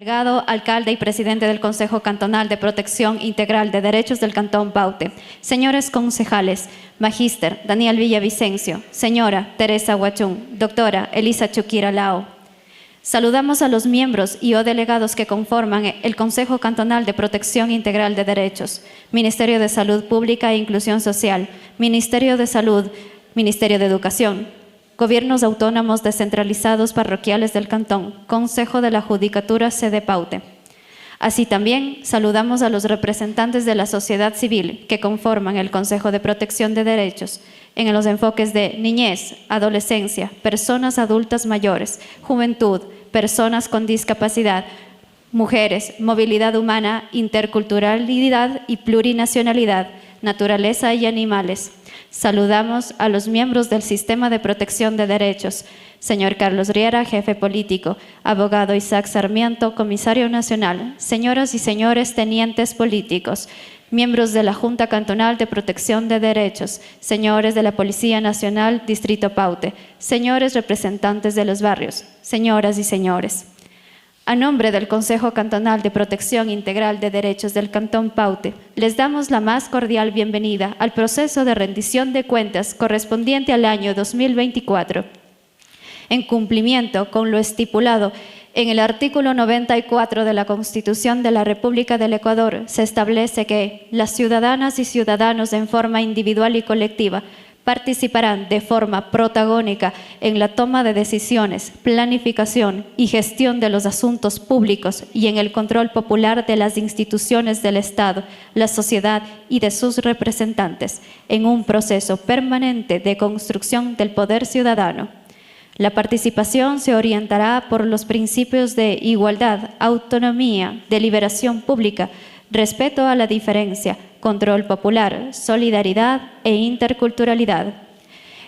Delegado, alcalde y presidente del Consejo Cantonal de Protección Integral de Derechos del Cantón Paute, señores concejales, Magíster Daniel Villavicencio, señora Teresa Huachún, doctora Elisa Chuquira Lao. Saludamos a los miembros y o delegados que conforman el Consejo Cantonal de Protección Integral de Derechos, Ministerio de Salud Pública e Inclusión Social, Ministerio de Salud, Ministerio de Educación, Gobiernos autónomos descentralizados parroquiales del Cantón, Consejo de la Judicatura sede Paute. Así también saludamos a los representantes de la sociedad civil que conforman el Consejo de Protección de Derechos en los enfoques de niñez, adolescencia, personas adultas mayores, juventud, personas con discapacidad, mujeres, movilidad humana, interculturalidad y plurinacionalidad, naturaleza y animales. Saludamos a los miembros del Sistema de Protección de Derechos, señor Carlos Riera, jefe político, abogado Isaac Sarmiento, comisario nacional, señoras y señores tenientes políticos, miembros de la Junta Cantonal de Protección de Derechos, señores de la Policía Nacional, Distrito Paute, señores representantes de los barrios, señoras y señores. A nombre del Consejo Cantonal de Protección Integral de Derechos del Cantón Paute, les damos la más cordial bienvenida al proceso de rendición de cuentas correspondiente al año 2024. En cumplimiento con lo estipulado en el artículo 94 de la Constitución de la República del Ecuador, se establece que las ciudadanas y ciudadanos en forma individual y colectiva participarán de forma protagónica en la toma de decisiones, planificación y gestión de los asuntos públicos y en el control popular de las instituciones del Estado, la sociedad y de sus representantes, en un proceso permanente de construcción del poder ciudadano. La participación se orientará por los principios de igualdad, autonomía, deliberación pública, respeto a la diferencia, control popular, solidaridad e interculturalidad.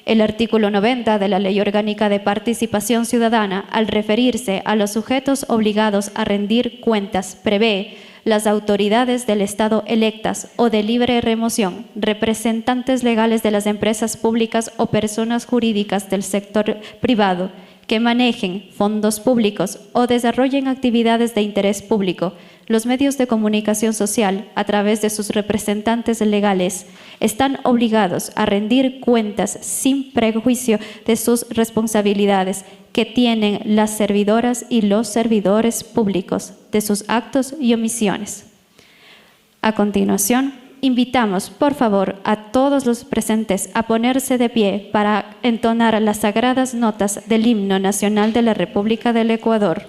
El artículo 90 de la Ley Orgánica de Participación Ciudadana, al referirse a los sujetos obligados a rendir cuentas, prevé las autoridades del Estado electas o de libre remoción, representantes legales de las empresas públicas o personas jurídicas del sector privado que manejen fondos públicos o desarrollen actividades de interés público. Los medios de comunicación social, a través de sus representantes legales, están obligados a rendir cuentas sin prejuicio de sus responsabilidades que tienen las servidoras y los servidores públicos, de sus actos y omisiones. A continuación, invitamos, por favor, a todos los presentes a ponerse de pie para entonar las sagradas notas del himno nacional de la República del Ecuador.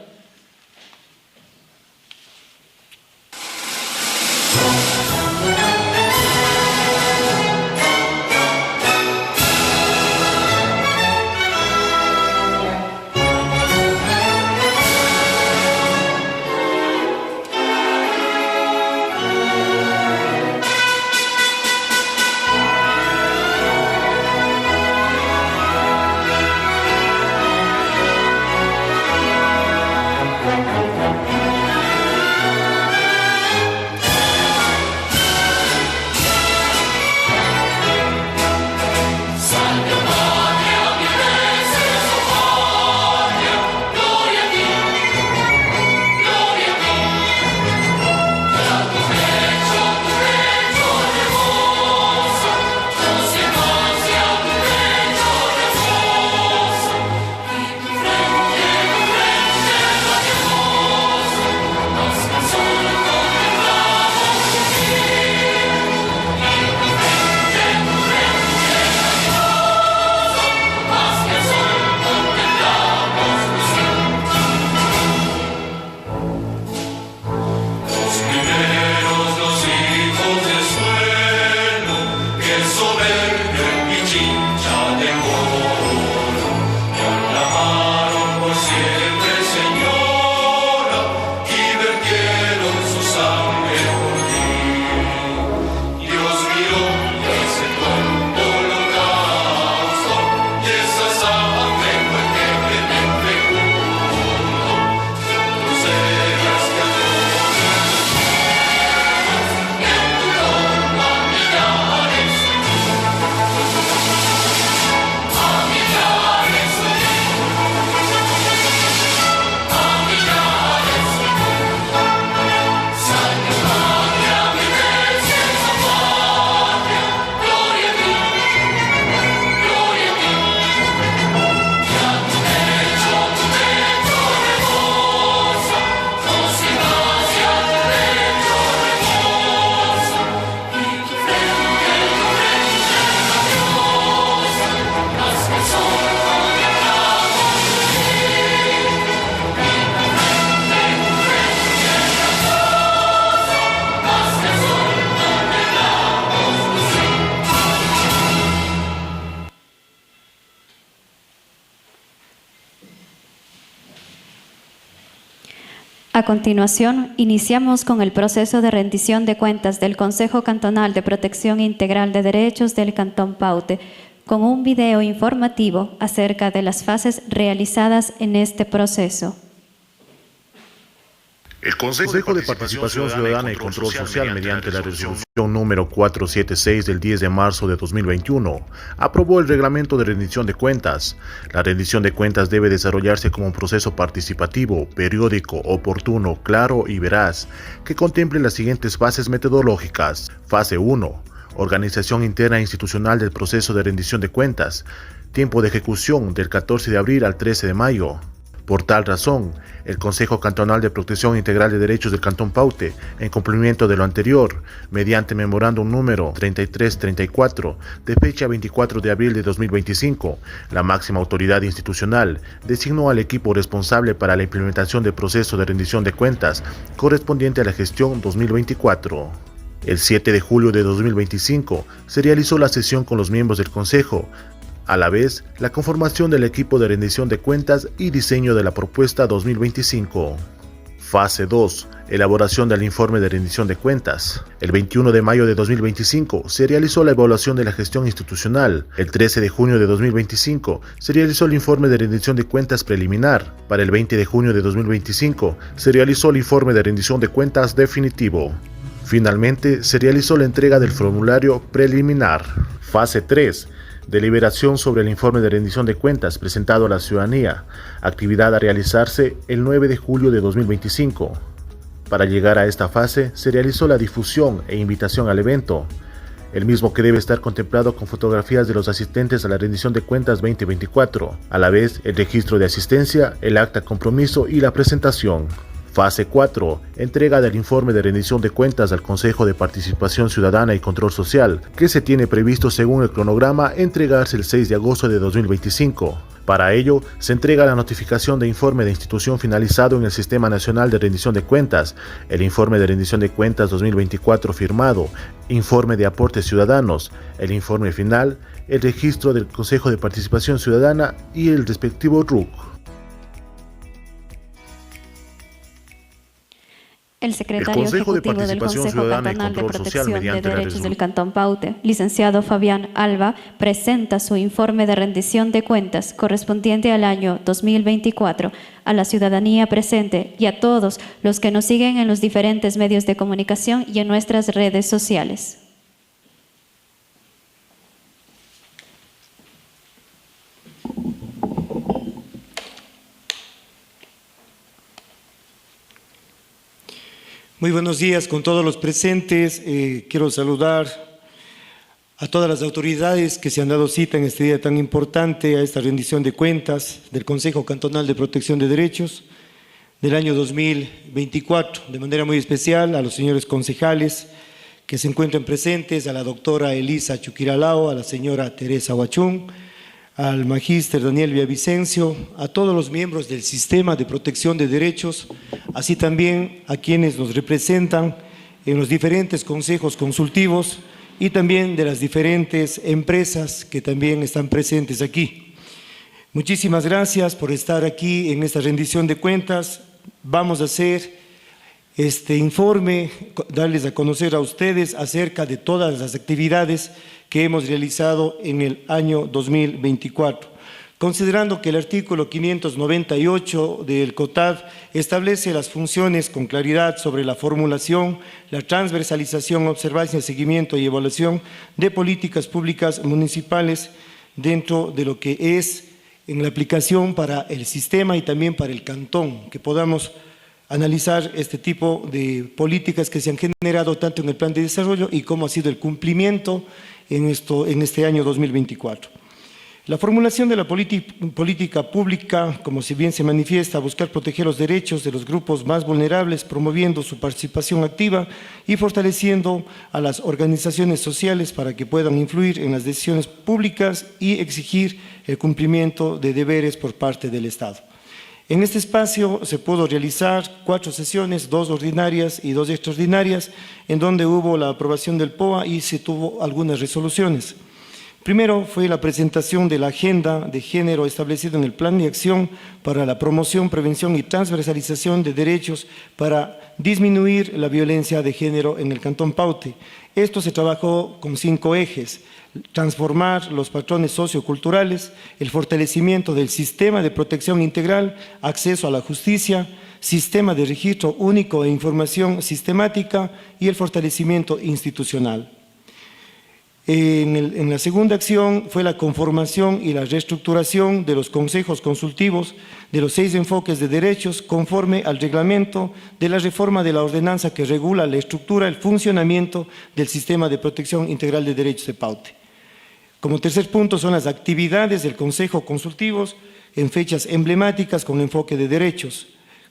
A continuación, iniciamos con el proceso de rendición de cuentas del Consejo Cantonal de Protección Integral de Derechos del Cantón Paute, con un video informativo acerca de las fases realizadas en este proceso. El Consejo de Participación Ciudadana y Control Social, mediante la resolución número 476 del 10 de marzo de 2021, aprobó el reglamento de rendición de cuentas. La rendición de cuentas debe desarrollarse como un proceso participativo, periódico, oportuno, claro y veraz, que contemple las siguientes fases metodológicas. Fase 1. Organización interna institucional del proceso de rendición de cuentas. Tiempo de ejecución del 14 de abril al 13 de mayo. Por tal razón, el Consejo Cantonal de Protección Integral de Derechos del Cantón Paute, en cumplimiento de lo anterior, mediante memorándum número 3334, de fecha 24 de abril de 2025, la máxima autoridad institucional designó al equipo responsable para la implementación del proceso de rendición de cuentas correspondiente a la gestión 2024. El 7 de julio de 2025 se realizó la sesión con los miembros del Consejo, a la vez la conformación del equipo de rendición de cuentas y diseño de la propuesta 2025. Fase 2. Elaboración del informe de rendición de cuentas. El 21 de mayo de 2025 se realizó la evaluación de la gestión institucional. El 13 de junio de 2025 se realizó el informe de rendición de cuentas preliminar. Para el 20 de junio de 2025 se realizó el informe de rendición de cuentas definitivo. Finalmente se realizó la entrega del formulario preliminar. Fase 3. Deliberación sobre el informe de rendición de cuentas presentado a la ciudadanía, actividad a realizarse el 9 de julio de 2025. Para llegar a esta fase se realizó la difusión e invitación al evento, el mismo que debe estar contemplado con fotografías de los asistentes a la rendición de cuentas 2024, a la vez el registro de asistencia, el acta compromiso y la presentación. Fase 4. Entrega del informe de rendición de cuentas al Consejo de Participación Ciudadana y Control Social, que se tiene previsto según el cronograma entregarse el 6 de agosto de 2025. Para ello, se entrega la notificación de informe de institución finalizado en el Sistema Nacional de Rendición de Cuentas, el informe de rendición de cuentas 2024 firmado, informe de aportes ciudadanos, el informe final, el registro del Consejo de Participación Ciudadana y el respectivo RUC. El secretario ejecutivo del Consejo Cantonal de Protección de Derechos del Cantón Paute, licenciado Fabián Alba, presenta su informe de rendición de cuentas correspondiente al año 2024 a la ciudadanía presente y a todos los que nos siguen en los diferentes medios de comunicación y en nuestras redes sociales. Muy buenos días con todos los presentes. Quiero saludar a todas las autoridades que se han dado cita en este día tan importante a esta rendición de cuentas del Consejo Cantonal de Protección de Derechos del año 2024. De manera muy especial a los señores concejales que se encuentran presentes, a la doctora Elisa Chuquiralao, a la señora Teresa Huachún, al magíster Daniel Villavicencio, a todos los miembros del Sistema de Protección de Derechos, así también a quienes nos representan en los diferentes consejos consultivos y también de las diferentes empresas que también están presentes aquí. Muchísimas gracias por estar aquí en esta rendición de cuentas. Vamos a hacer este informe, darles a conocer a ustedes acerca de todas las actividades que hemos realizado en el año 2024. Considerando que el artículo 598 del COTAD establece las funciones con claridad sobre la formulación, la transversalización, observancia, seguimiento y evaluación de políticas públicas municipales dentro de lo que es en la aplicación para el sistema y también para el cantón, que podamos analizar este tipo de políticas que se han generado tanto en el plan de desarrollo y cómo ha sido el cumplimiento en este año 2024. La formulación de la política pública, como si bien se manifiesta, buscar proteger los derechos de los grupos más vulnerables, promoviendo su participación activa y fortaleciendo a las organizaciones sociales para que puedan influir en las decisiones públicas y exigir el cumplimiento de deberes por parte del Estado. En este espacio se pudo realizar 4 sesiones, 2 ordinarias y 2 extraordinarias, en donde hubo la aprobación del POA y se tuvo algunas resoluciones. Primero fue la presentación de la agenda de género establecida en el Plan de Acción para la promoción, prevención y transversalización de derechos para disminuir la violencia de género en el Cantón Paute. Esto se trabajó con 5 ejes: transformar los patrones socioculturales, el fortalecimiento del sistema de protección integral, acceso a la justicia, sistema de registro único e información sistemática y el fortalecimiento institucional. En la segunda acción fue la conformación y la reestructuración de los consejos consultivos de los 6 enfoques de derechos conforme al reglamento de la reforma de la ordenanza que regula la estructura, el funcionamiento del sistema de protección integral de derechos de Paute. Como tercer punto son las actividades del consejo consultivos en fechas emblemáticas con enfoque de derechos.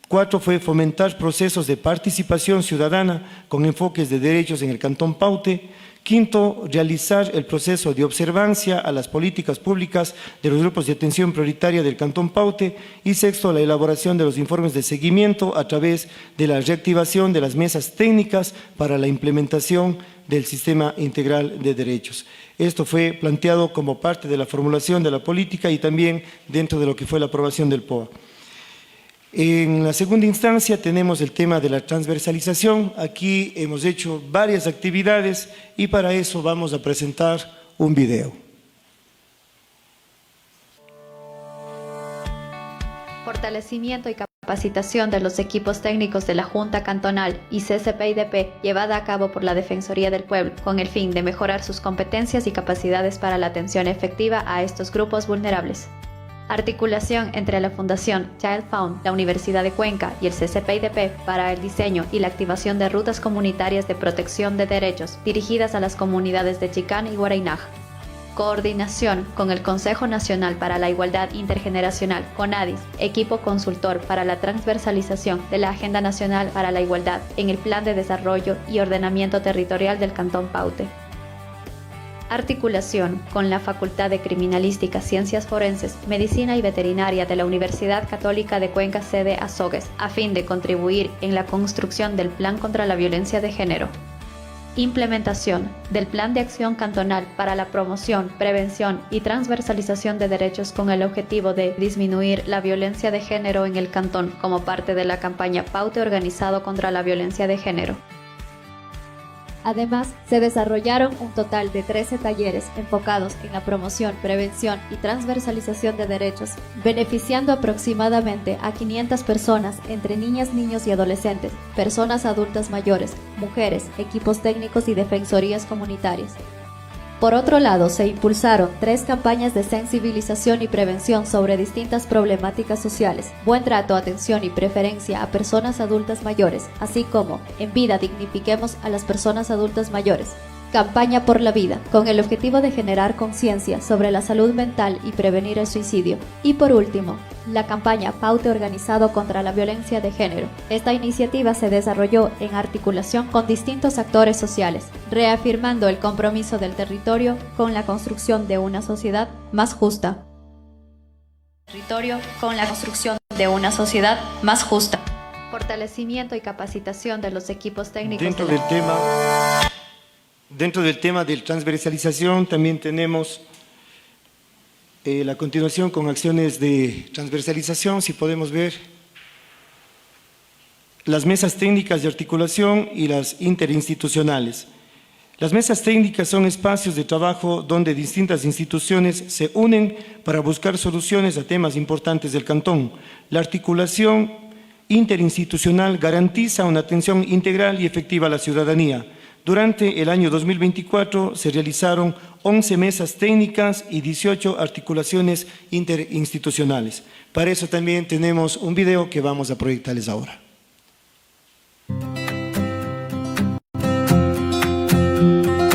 4 fue fomentar procesos de participación ciudadana con enfoques de derechos en el Cantón Paute. 5, realizar el proceso de observancia a las políticas públicas de los grupos de atención prioritaria del Cantón Paute. Y 6, la elaboración de los informes de seguimiento a través de la reactivación de las mesas técnicas para la implementación del sistema integral de derechos. Esto fue planteado como parte de la formulación de la política y también dentro de lo que fue la aprobación del POA. En la segunda instancia tenemos el tema de la transversalización. Aquí hemos hecho varias actividades y para eso vamos a presentar un video. Fortalecimiento y capacitación de los equipos técnicos de la Junta Cantonal y CCPIDP llevada a cabo por la Defensoría del Pueblo con el fin de mejorar sus competencias y capacidades para la atención efectiva a estos grupos vulnerables. Articulación entre la Fundación Child Fund, la Universidad de Cuenca y el CCPIDP para el diseño y la activación de rutas comunitarias de protección de derechos dirigidas a las comunidades de Chicán y Guaraynaj. Coordinación con el Consejo Nacional para la Igualdad Intergeneracional, CONADIS, equipo consultor para la transversalización de la Agenda Nacional para la Igualdad en el Plan de Desarrollo y Ordenamiento Territorial del Cantón Paute. Articulación con la Facultad de Criminalística, Ciencias Forenses, Medicina y Veterinaria de la Universidad Católica de Cuenca, sede Azogues, a fin de contribuir en la construcción del Plan contra la Violencia de Género. Implementación del Plan de Acción Cantonal para la promoción, prevención y transversalización de derechos con el objetivo de disminuir la violencia de género en el cantón como parte de la campaña Paute organizado contra la violencia de género. Además, se desarrollaron un total de 13 talleres enfocados en la promoción, prevención y transversalización de derechos, beneficiando aproximadamente a 500 personas entre niñas, niños y adolescentes, personas adultas mayores, mujeres, equipos técnicos y defensorías comunitarias. Por otro lado, se impulsaron 3 campañas de sensibilización y prevención sobre distintas problemáticas sociales, buen trato, atención y preferencia a personas adultas mayores, así como En Vida Dignifiquemos a las Personas Adultas Mayores. Campaña por la vida, con el objetivo de generar conciencia sobre la salud mental y prevenir el suicidio. Y por último, la campaña Paute organizado contra la violencia de género. Esta iniciativa se desarrolló en articulación con distintos actores sociales, reafirmando el compromiso del territorio con la construcción de una sociedad más justa. Fortalecimiento y capacitación de los equipos técnicos. Dentro del tema de transversalización también tenemos la continuación con acciones de transversalización, si podemos ver, las mesas técnicas de articulación y las interinstitucionales. Las mesas técnicas son espacios de trabajo donde distintas instituciones se unen para buscar soluciones a temas importantes del cantón. La articulación interinstitucional garantiza una atención integral y efectiva a la ciudadanía. Durante el año 2024 se realizaron 11 mesas técnicas y 18 articulaciones interinstitucionales. Para eso también tenemos un video que vamos a proyectarles ahora.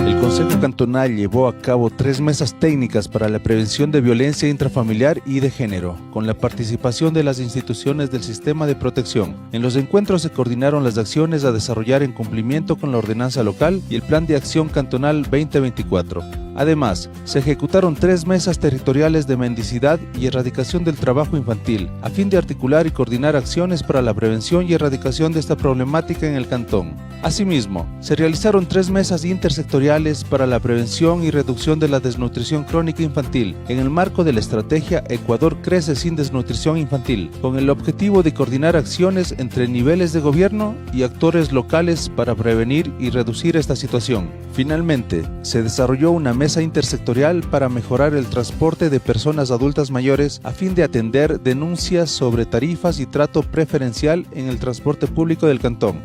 El Consejo Cantonal llevó a cabo 3 mesas técnicas para la prevención de violencia intrafamiliar y de género, con la participación de las instituciones del sistema de protección. En los encuentros se coordinaron las acciones a desarrollar en cumplimiento con la ordenanza local y el Plan de Acción Cantonal 2024. Además, se ejecutaron 3 mesas territoriales de mendicidad y erradicación del trabajo infantil, a fin de articular y coordinar acciones para la prevención y erradicación de esta problemática en el cantón. Asimismo, se realizaron 3 mesas intersectoriales para la prevención y reducción de la desnutrición crónica infantil en el marco de la estrategia Ecuador crece sin desnutrición infantil, con el objetivo de coordinar acciones entre niveles de gobierno y actores locales para prevenir y reducir esta situación. Finalmente, se desarrolló una mesa intersectorial para mejorar el transporte de personas adultas mayores a fin de atender denuncias sobre tarifas y trato preferencial en el transporte público del cantón.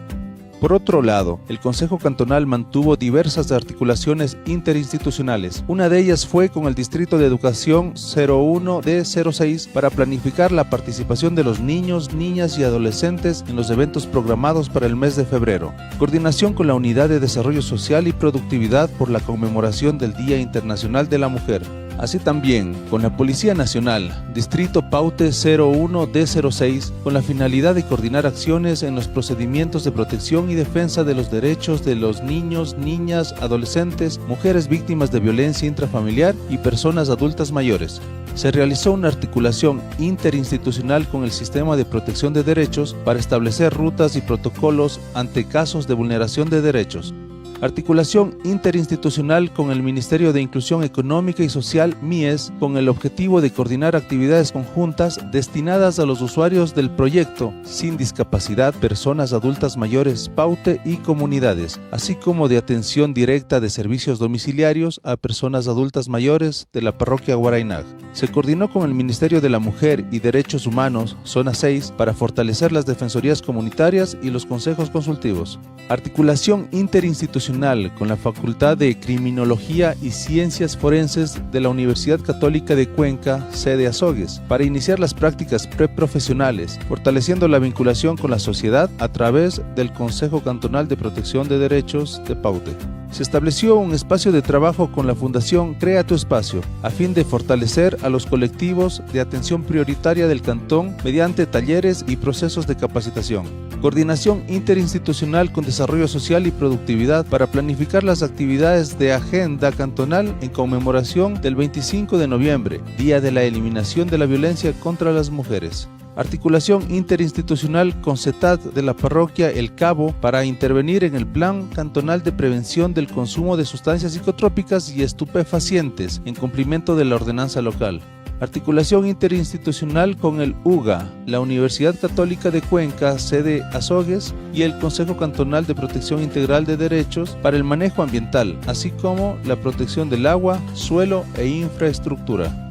Por otro lado, el Consejo Cantonal mantuvo diversas articulaciones interinstitucionales. Una de ellas fue con el Distrito de Educación 01D06 para planificar la participación de los niños, niñas y adolescentes en los eventos programados para el mes de febrero. Coordinación con la Unidad de Desarrollo Social y Productividad por la conmemoración del Día Internacional de la Mujer. Así también con la Policía Nacional, Distrito Paute 01D06, con la finalidad de coordinar acciones en los procedimientos de protección y defensa de los derechos de los niños, niñas, adolescentes, mujeres víctimas de violencia intrafamiliar y personas adultas mayores. Se realizó una articulación interinstitucional con el Sistema de Protección de Derechos para establecer rutas y protocolos ante casos de vulneración de derechos. Articulación interinstitucional con el Ministerio de Inclusión Económica y Social, MIES, con el objetivo de coordinar actividades conjuntas destinadas a los usuarios del proyecto Sin Discapacidad, Personas Adultas Mayores, Paute y Comunidades, así como de atención directa de servicios domiciliarios a personas adultas mayores de la parroquia Guaraynag. Se coordinó con el Ministerio de la Mujer y Derechos Humanos, Zona 6, para fortalecer las defensorías comunitarias y los consejos consultivos. Articulación interinstitucional con la Facultad de Criminología y Ciencias Forenses de la Universidad Católica de Cuenca, sede Azogues, para iniciar las prácticas preprofesionales, fortaleciendo la vinculación con la sociedad a través del Consejo Cantonal de Protección de Derechos de Paute. Se estableció un espacio de trabajo con la Fundación Crea tu Espacio, a fin de fortalecer a los colectivos de atención prioritaria del cantón mediante talleres y procesos de capacitación. Coordinación interinstitucional con desarrollo social y productividad para planificar las actividades de agenda cantonal en conmemoración del 25 de noviembre, Día de la Eliminación de la Violencia contra las Mujeres. Articulación interinstitucional con CETAD de la parroquia El Cabo para intervenir en el Plan Cantonal de Prevención del Consumo de Sustancias Psicotrópicas y Estupefacientes en cumplimiento de la ordenanza local. Articulación interinstitucional con el UGA, la Universidad Católica de Cuenca, sede Azogues, y el Consejo Cantonal de Protección Integral de Derechos para el manejo ambiental, así como la protección del agua, suelo e infraestructura.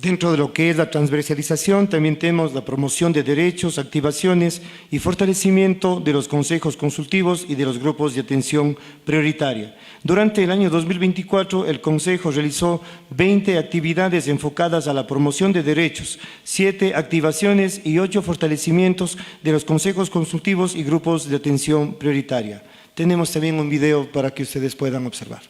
Dentro de lo que es la transversalización, también tenemos la promoción de derechos, activaciones y fortalecimiento de los consejos consultivos y de los grupos de atención prioritaria. Durante el año 2024, el Consejo realizó 20 actividades enfocadas a la promoción de derechos, 7 activaciones y 8 fortalecimientos de los consejos consultivos y grupos de atención prioritaria. Tenemos también un video para que ustedes puedan observar.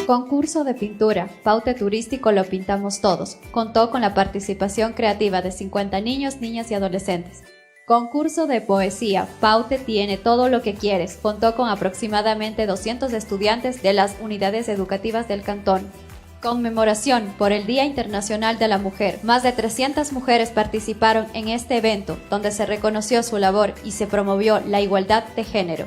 Concurso de pintura, Paute Turístico Lo Pintamos Todos, contó con la participación creativa de 50 niños, niñas y adolescentes. Concurso de poesía, Paute Tiene Todo Lo Que Quieres, contó con aproximadamente 200 estudiantes de las unidades educativas del cantón. Conmemoración por el Día Internacional de la Mujer. Más de 300 mujeres participaron en este evento, donde se reconoció su labor y se promovió la igualdad de género.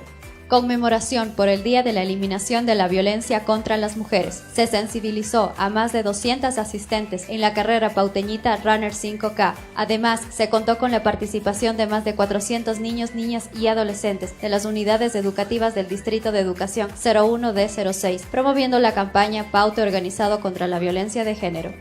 Conmemoración por el Día de la Eliminación de la Violencia contra las Mujeres. Se sensibilizó a más de 200 asistentes en la carrera pauteñita Runner 5K. Además, se contó con la participación de más de 400 niños, niñas y adolescentes de las unidades educativas del Distrito de Educación 01D06, promoviendo la campaña Paute organizado contra la violencia de género.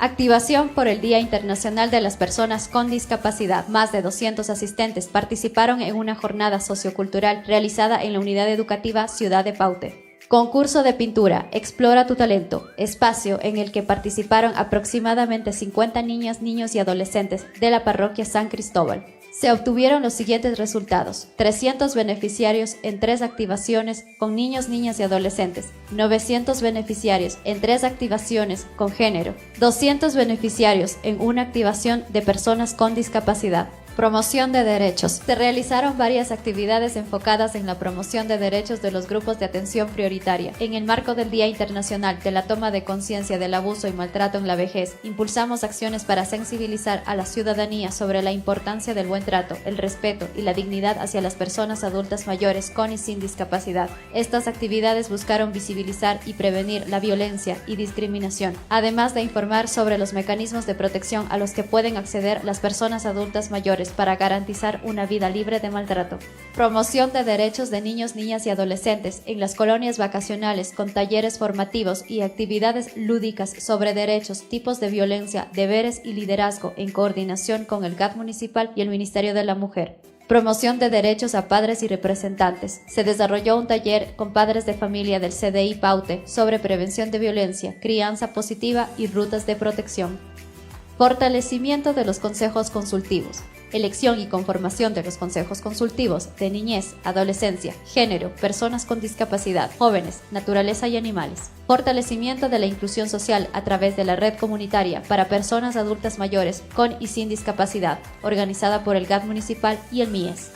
Activación por el Día Internacional de las Personas con Discapacidad. Más de 200 asistentes participaron en una jornada sociocultural realizada en la unidad educativa Ciudad de Paute. Concurso de pintura, Explora tu talento, espacio en el que participaron aproximadamente 50 niñas, niños y adolescentes de la parroquia San Cristóbal. Se obtuvieron los siguientes resultados: 300 beneficiarios en 3 activaciones con niños, niñas y adolescentes, 900 beneficiarios en 3 activaciones con género, 200 beneficiarios en una activación de personas con discapacidad. Promoción de derechos. Se realizaron varias actividades enfocadas en la promoción de derechos de los grupos de atención prioritaria. En el marco del Día Internacional de la Toma de Conciencia del Abuso y Maltrato en la Vejez, impulsamos acciones para sensibilizar a la ciudadanía sobre la importancia del buen trato, el respeto y la dignidad hacia las personas adultas mayores con y sin discapacidad. Estas actividades buscaron visibilizar y prevenir la violencia y discriminación, además de informar sobre los mecanismos de protección a los que pueden acceder las personas adultas mayores para garantizar una vida libre de maltrato. Promoción de derechos de niños, niñas y adolescentes en las colonias vacacionales con talleres formativos y actividades lúdicas sobre derechos, tipos de violencia, deberes y liderazgo en coordinación con el GAT municipal y el Ministerio de la Mujer. Promoción de derechos a padres y representantes. Se desarrolló un taller con padres de familia del CDI Paute sobre prevención de violencia, crianza positiva y rutas de protección. Fortalecimiento de los consejos consultivos. Elección y conformación de los consejos consultivos de niñez, adolescencia, género, personas con discapacidad, jóvenes, naturaleza y animales. Fortalecimiento de la inclusión social a través de la red comunitaria para personas adultas mayores con y sin discapacidad, organizada por el GAT municipal y el MIES.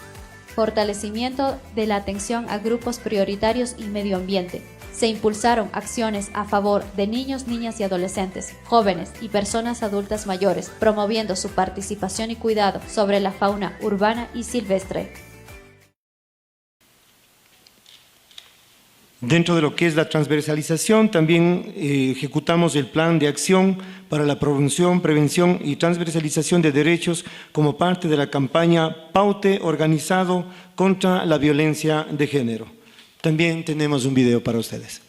Fortalecimiento de la atención a grupos prioritarios y medio ambiente. Se impulsaron acciones a favor de niños, niñas y adolescentes, jóvenes y personas adultas mayores, promoviendo su participación y cuidado sobre la fauna urbana y silvestre. Dentro de lo que es la transversalización, también ejecutamos el plan de acción para la promoción, prevención y transversalización de derechos como parte de la campaña Paute organizado contra la violencia de género. También tenemos un video para ustedes.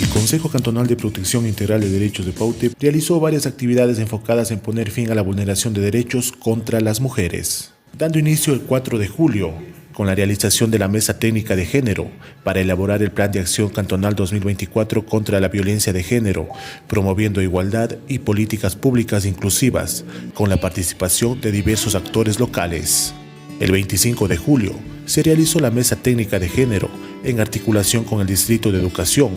El Consejo Cantonal de Protección Integral de Derechos de Paute realizó varias actividades enfocadas en poner fin a la vulneración de derechos contra las mujeres, dando inicio el 4 de julio con la realización de la Mesa Técnica de Género para elaborar el Plan de Acción Cantonal 2024 contra la violencia de género, promoviendo igualdad y políticas públicas inclusivas, con la participación de diversos actores locales. El 25 de julio se realizó la Mesa Técnica de Género en articulación con el Distrito de Educación.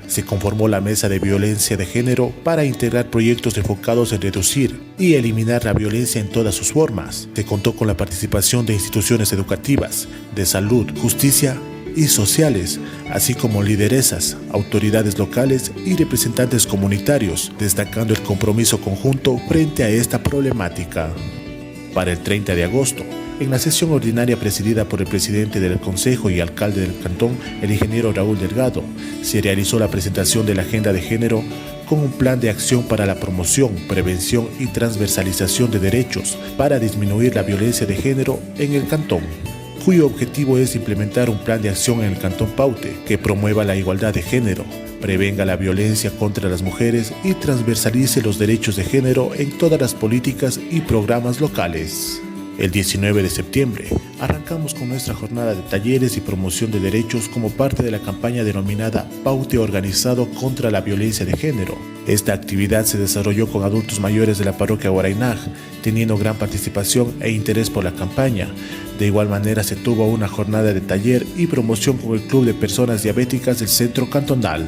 Se conformó la Mesa de Violencia de Género para integrar proyectos enfocados en reducir y eliminar la violencia en todas sus formas. Se contó con la participación de instituciones educativas, de salud, justicia y sociales, así como lideresas, autoridades locales y representantes comunitarios, destacando el compromiso conjunto frente a esta problemática. Para el 30 de agosto, en la sesión ordinaria presidida por el presidente del Consejo y alcalde del cantón, el ingeniero Raúl Delgado, se realizó la presentación de la Agenda de Género con un plan de acción para la promoción, prevención y transversalización de derechos para disminuir la violencia de género en el cantón, cuyo objetivo es implementar un plan de acción en el cantón Paute que promueva la igualdad de género, prevenga la violencia contra las mujeres y transversalice los derechos de género en todas las políticas y programas locales. El 19 de septiembre arrancamos con nuestra jornada de talleres y promoción de derechos como parte de la campaña denominada Paute Organizado contra la Violencia de Género. Esta actividad se desarrolló con adultos mayores de la parroquia Guaraynaj, teniendo gran participación e interés por la campaña. De igual manera se tuvo una jornada de taller y promoción con el Club de Personas Diabéticas del Centro Cantonal.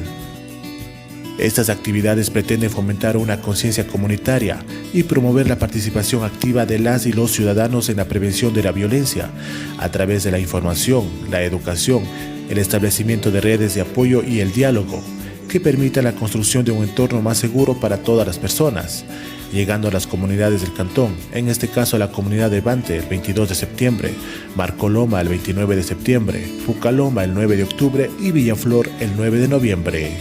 Estas actividades pretenden fomentar una conciencia comunitaria y promover la participación activa de las y los ciudadanos en la prevención de la violencia a través de la información, la educación, el establecimiento de redes de apoyo y el diálogo, que permitan la construcción de un entorno más seguro para todas las personas, llegando a las comunidades del cantón, en este caso a la comunidad de Bante el 22 de septiembre, Marcoloma el 29 de septiembre, Pucaloma el 9 de octubre y Villaflor el 9 de noviembre.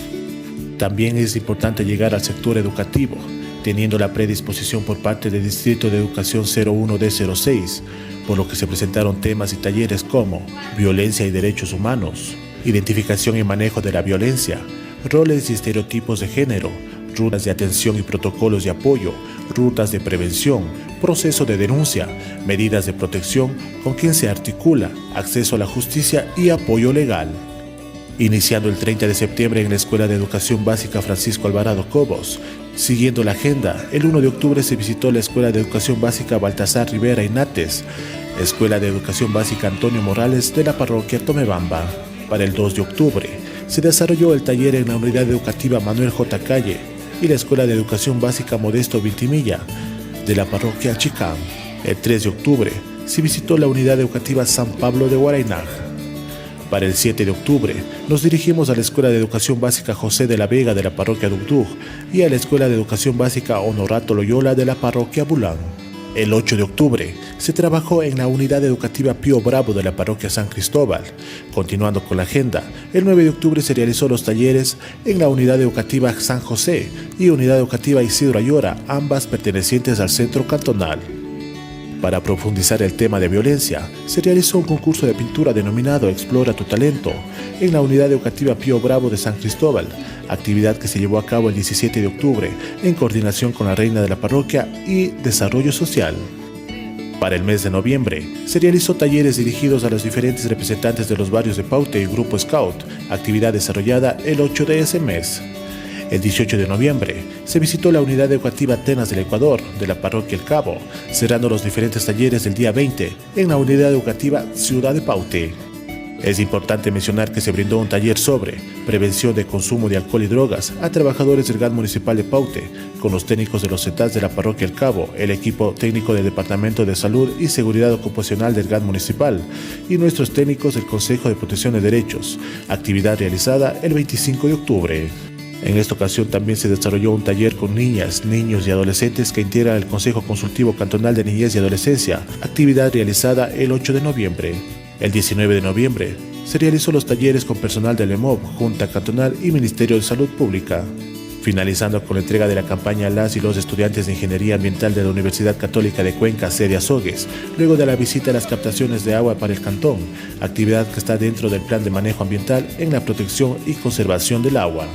También es importante llegar al sector educativo, teniendo la predisposición por parte del Distrito de Educación 01D06, por lo que se presentaron temas y talleres como violencia y derechos humanos, identificación y manejo de la violencia, roles y estereotipos de género, rutas de atención y protocolos de apoyo, rutas de prevención, proceso de denuncia, medidas de protección con quien se articula, acceso a la justicia y apoyo legal. Iniciando el 30 de septiembre en la Escuela de Educación Básica Francisco Alvarado Cobos. Siguiendo la agenda, el 1 de octubre se visitó la Escuela de Educación Básica Baltasar Rivera Inates, Escuela de Educación Básica Antonio Morales de la parroquia Tomebamba. Para el 2 de octubre, se desarrolló el taller en la Unidad Educativa Manuel J. Calle y la Escuela de Educación Básica Modesto Vintimilla de la Parroquia Chicán. El 3 de octubre, se visitó la Unidad Educativa San Pablo de Huaraynaj. Para el 7 de octubre, nos dirigimos a la Escuela de Educación Básica José de la Vega de la Parroquia Dugdug y a la Escuela de Educación Básica Honorato Loyola de la Parroquia Bulán. El 8 de octubre, se trabajó en la Unidad Educativa Pío Bravo de la Parroquia San Cristóbal. Continuando con la agenda, el 9 de octubre se realizó los talleres en la Unidad Educativa San José y Unidad Educativa Isidro Ayora, ambas pertenecientes al Centro Cantonal. Para profundizar el tema de violencia, se realizó un concurso de pintura denominado Explora tu talento en la Unidad Educativa Pío Bravo de San Cristóbal, actividad que se llevó a cabo el 17 de octubre en coordinación con la reina de la parroquia y Desarrollo Social. Para el mes de noviembre, se realizó talleres dirigidos a los diferentes representantes de los barrios de Paute y Grupo Scout, actividad desarrollada el 8 de ese mes. El 18 de noviembre, se visitó la Unidad Educativa Atenas del Ecuador de la Parroquia El Cabo, cerrando los diferentes talleres del día 20 en la Unidad Educativa Ciudad de Paute. Es importante mencionar que se brindó un taller sobre prevención de consumo de alcohol y drogas a trabajadores del GAD municipal de Paute, con los técnicos de los CETAS de la Parroquia El Cabo, el equipo técnico del Departamento de Salud y Seguridad Ocupacional del GAD municipal y nuestros técnicos del Consejo de Protección de Derechos, actividad realizada el 25 de octubre. En esta ocasión también se desarrolló un taller con niñas, niños y adolescentes que integran el Consejo Consultivo Cantonal de Niñez y Adolescencia, actividad realizada el 8 de noviembre. El 19 de noviembre se realizó los talleres con personal del EMOB, Junta Cantonal y Ministerio de Salud Pública. Finalizando con la entrega de la campaña a las y los estudiantes de Ingeniería Ambiental de la Universidad Católica de Cuenca, sede Azogues, luego de la visita a las captaciones de agua para el cantón, actividad que está dentro del Plan de Manejo Ambiental en la protección y conservación del agua.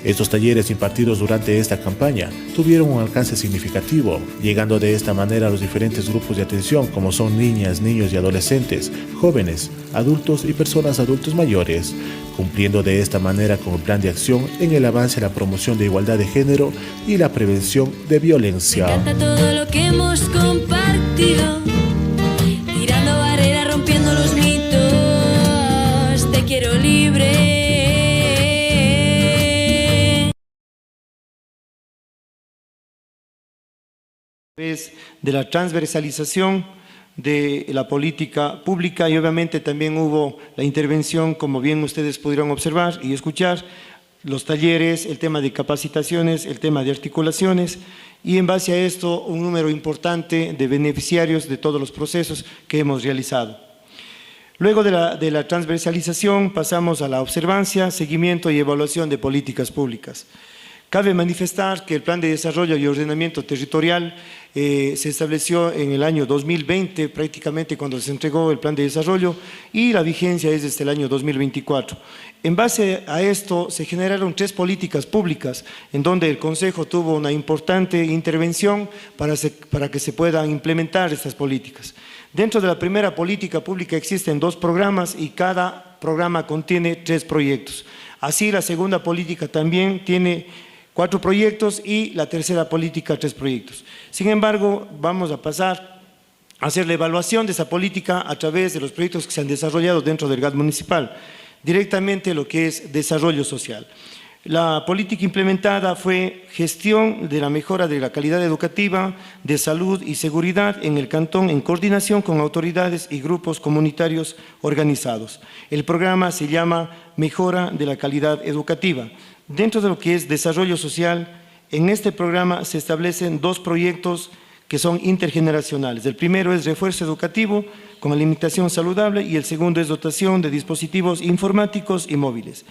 Estos talleres impartidos durante esta campaña tuvieron un alcance significativo, llegando de esta manera a los diferentes grupos de atención como son niñas, niños y adolescentes, jóvenes, adultos y personas adultos mayores, cumpliendo de esta manera con el plan de acción en el avance a la promoción de igualdad de género y la prevención de violencia. Me encanta todo lo que hemos compartido, tirando barreras, rompiendo los mitos, te quiero libre. De la transversalización de la política pública y obviamente también hubo la intervención, como bien ustedes pudieron observar y escuchar, los talleres, el tema de capacitaciones, el tema de articulaciones y en base a esto un número importante de beneficiarios de todos los procesos que hemos realizado. Luego de la transversalización pasamos a la observancia, seguimiento y evaluación de políticas públicas. Cabe manifestar que el Plan de Desarrollo y Ordenamiento Territorial se estableció en el año 2020, prácticamente cuando se entregó el Plan de Desarrollo, y la vigencia es desde el año 2024. En base a esto se generaron 3 políticas públicas, en donde el Consejo tuvo una importante intervención para que se puedan implementar estas políticas. Dentro de la primera política pública existen 2 programas y cada programa contiene 3 proyectos. Así la segunda política también tiene 4 proyectos y la tercera política 3 proyectos. Sin embargo, vamos a pasar a hacer la evaluación de esa política a través de los proyectos que se han desarrollado dentro del GAD municipal, directamente lo que es desarrollo social. La política implementada fue gestión de la mejora de la calidad educativa, de salud y seguridad en el cantón en coordinación con autoridades y grupos comunitarios organizados. El programa se llama Mejora de la calidad educativa. Dentro de lo que es desarrollo social, en este programa se establecen 2 proyectos que son intergeneracionales. El primero es refuerzo educativo con alimentación saludable y el segundo es dotación de dispositivos informáticos y móviles.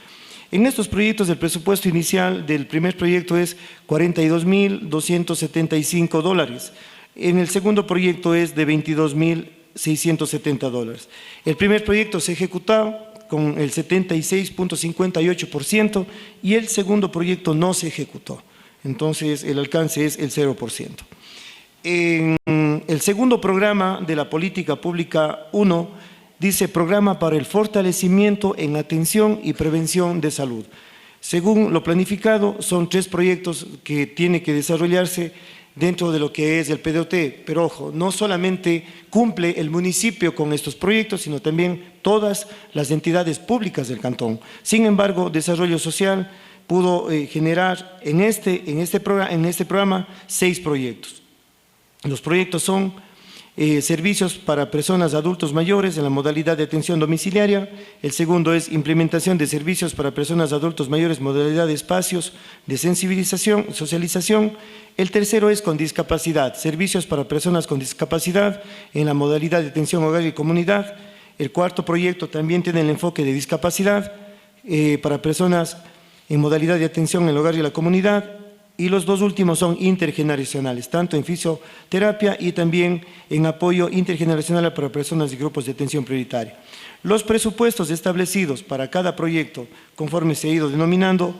En estos proyectos el presupuesto inicial del primer proyecto es $42.275. En el segundo proyecto es de $22.670. El primer proyecto se ejecutó con el 76.58% y el segundo proyecto no se ejecutó. Entonces el alcance es el 0%. En el segundo programa de la política pública 1 dice programa para el fortalecimiento en atención y prevención de salud. Según lo planificado, son 3 proyectos que tienen que desarrollarse dentro de lo que es el PDOT. Pero ojo, no solamente cumple el municipio con estos proyectos, sino también todas las entidades públicas del cantón. Sin embargo, Desarrollo Social pudo generar en este programa 6 proyectos. Los proyectos son servicios para personas adultos mayores en la modalidad de atención domiciliaria. El segundo es implementación de servicios para personas adultos mayores, modalidad de espacios de sensibilización, socialización. El tercero es con discapacidad, servicios para personas con discapacidad en la modalidad de atención hogar y comunidad. El cuarto proyecto también tiene el enfoque de discapacidad para personas en modalidad de atención en el hogar y la comunidad. Y los dos últimos son intergeneracionales, tanto en fisioterapia y también en apoyo intergeneracional para personas y grupos de atención prioritaria. Los presupuestos establecidos para cada proyecto, conforme se ha ido denominando,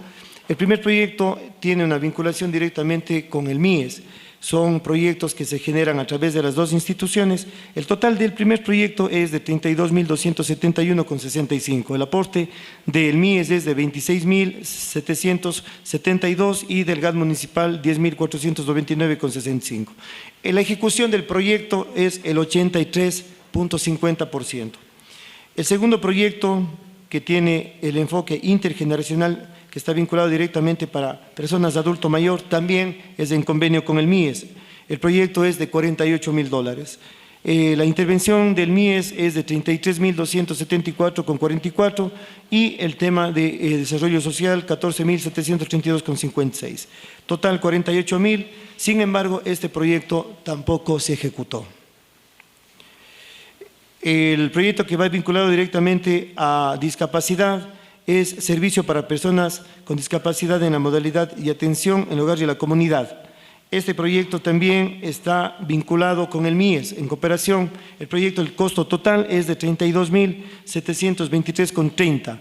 el primer proyecto tiene una vinculación directamente con el MIES. Son proyectos que se generan a través de las dos instituciones. El total del primer proyecto es de 32.271,65. El aporte del MIES es de 26.772 y del GAD municipal 10.499,65. La ejecución del proyecto es el 83,50%. El segundo proyecto, que tiene el enfoque intergeneracional, que está vinculado directamente para personas de adulto mayor, también es en convenio con el MIES. El proyecto es de $48,000. La intervención del MIES es de 33.274,44 y el tema de desarrollo social 14.732,56. Total 48.000. Sin embargo, este proyecto tampoco se ejecutó. El proyecto que va vinculado directamente a discapacidad es servicio para personas con discapacidad en la modalidad y atención en el hogar y la comunidad. Este proyecto también está vinculado con el MIES en cooperación. El proyecto, el costo total es de 32.723,30.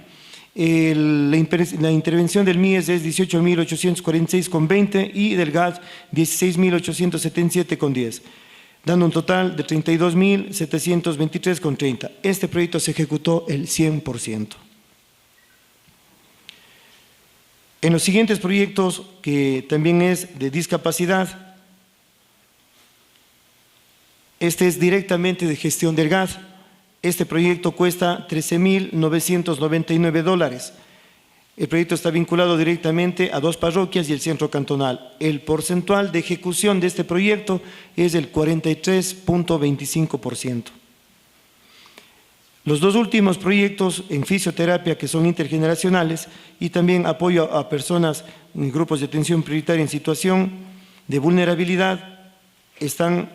La intervención del MIES es 18.846,20 y del GAD 16.877,10. dando un total de 32.723,30. Este proyecto se ejecutó el 100%. En los siguientes proyectos, que también es de discapacidad, este es directamente de gestión del GAD. Este proyecto cuesta $13.999. El proyecto está vinculado directamente a 2 parroquias y el centro cantonal. El porcentual de ejecución de este proyecto es el 43,25%. Los dos últimos proyectos en fisioterapia, que son intergeneracionales, y también apoyo a personas en grupos de atención prioritaria en situación de vulnerabilidad, están